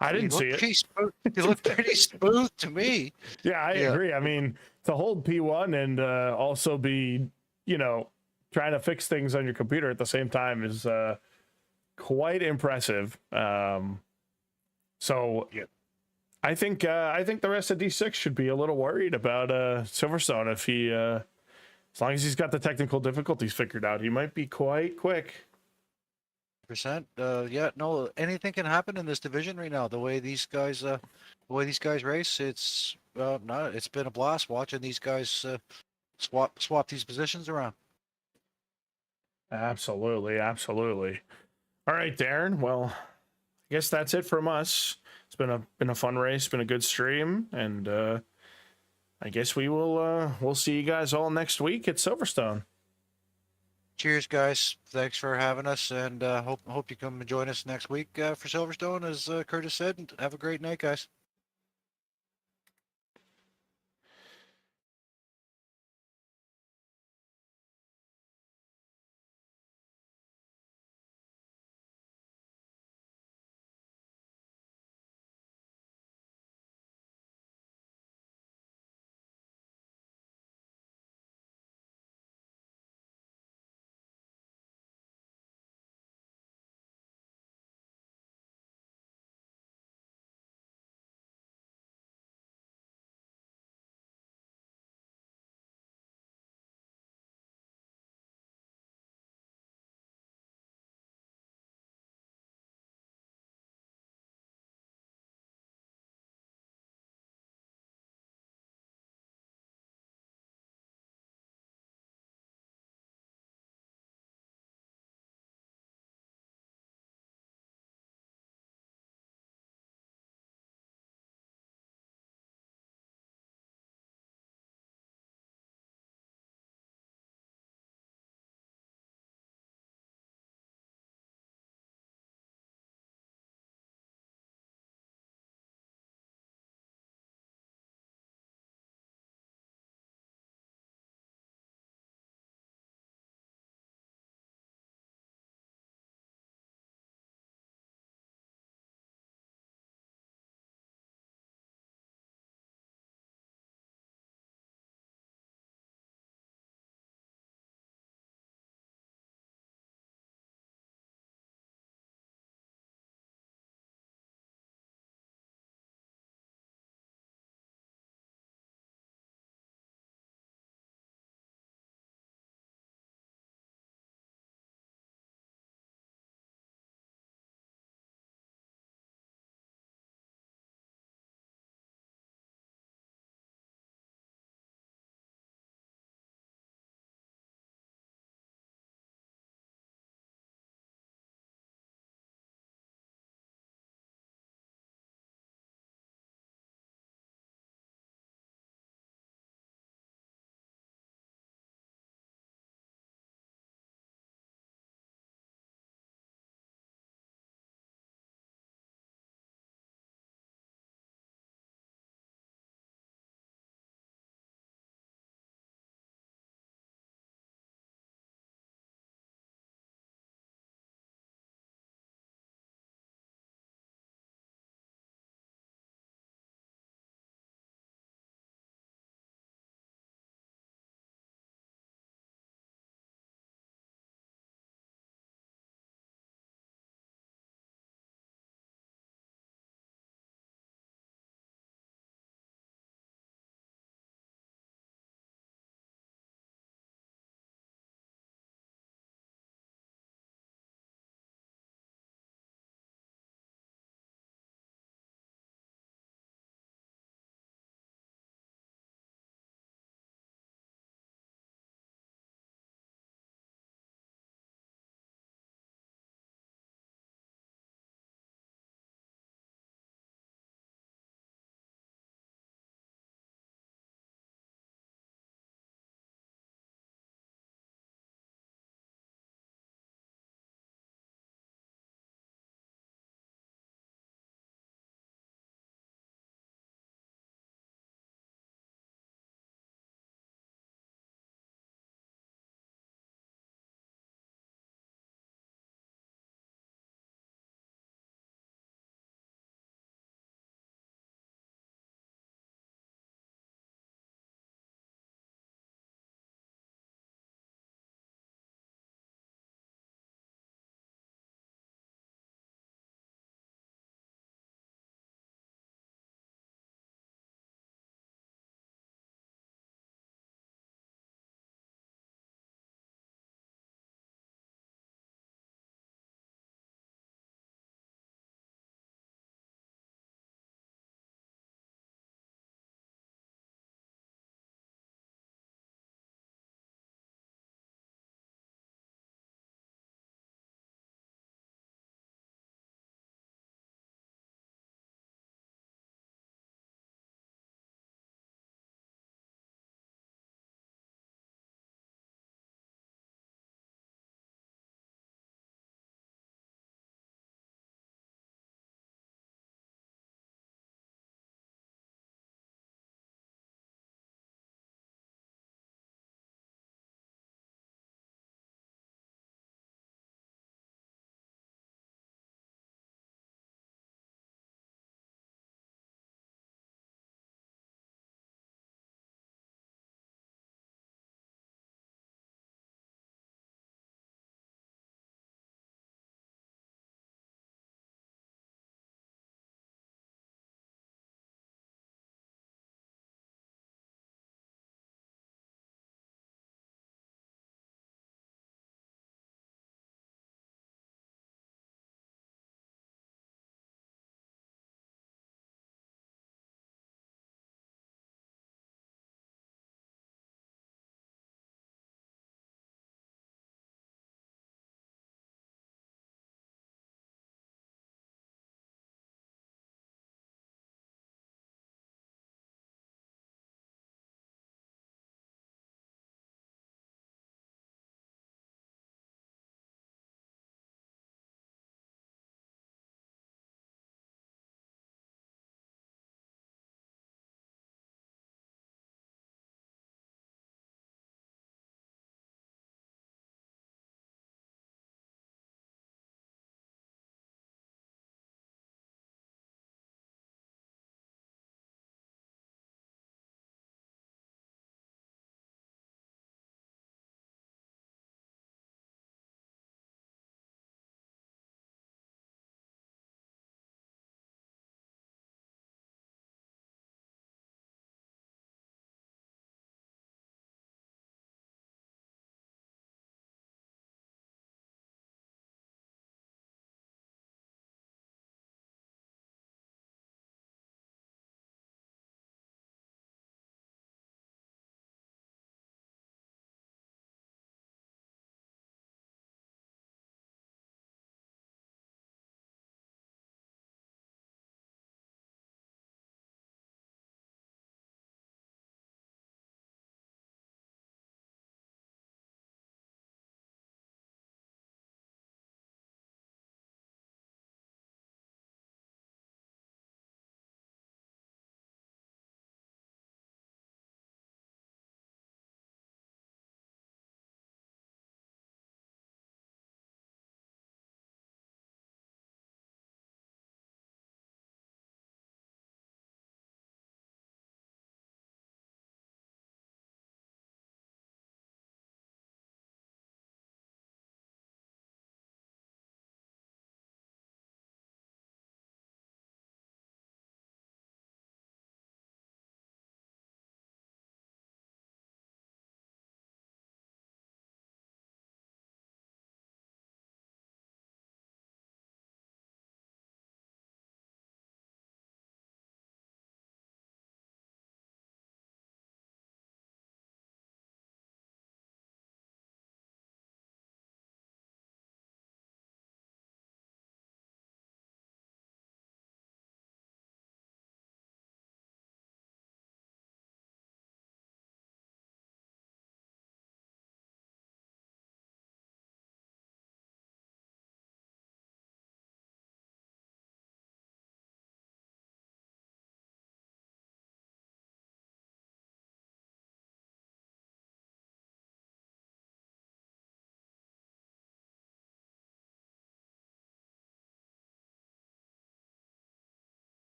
I didn't see it. He looked pretty smooth to me. Yeah, I agree. I mean, to hold P1 and also be, trying to fix things on your computer at the same time is quite impressive. So I think the rest of D6 should be a little worried about Silverstone if he, as long as he's got the technical difficulties figured out, he might be quite quick. Yeah, no, anything can happen in this division right now. The way these guys race, it's been a blast watching these guys swap these positions around. Absolutely. All right, Darren. Well, I guess that's it from us. It's been a fun race, been a good stream, and I guess we'll see you guys all next week at Silverstone. Cheers, guys. Thanks for having us, and hope you come and join us next week for Silverstone, as Curtis said. And have a great night, guys.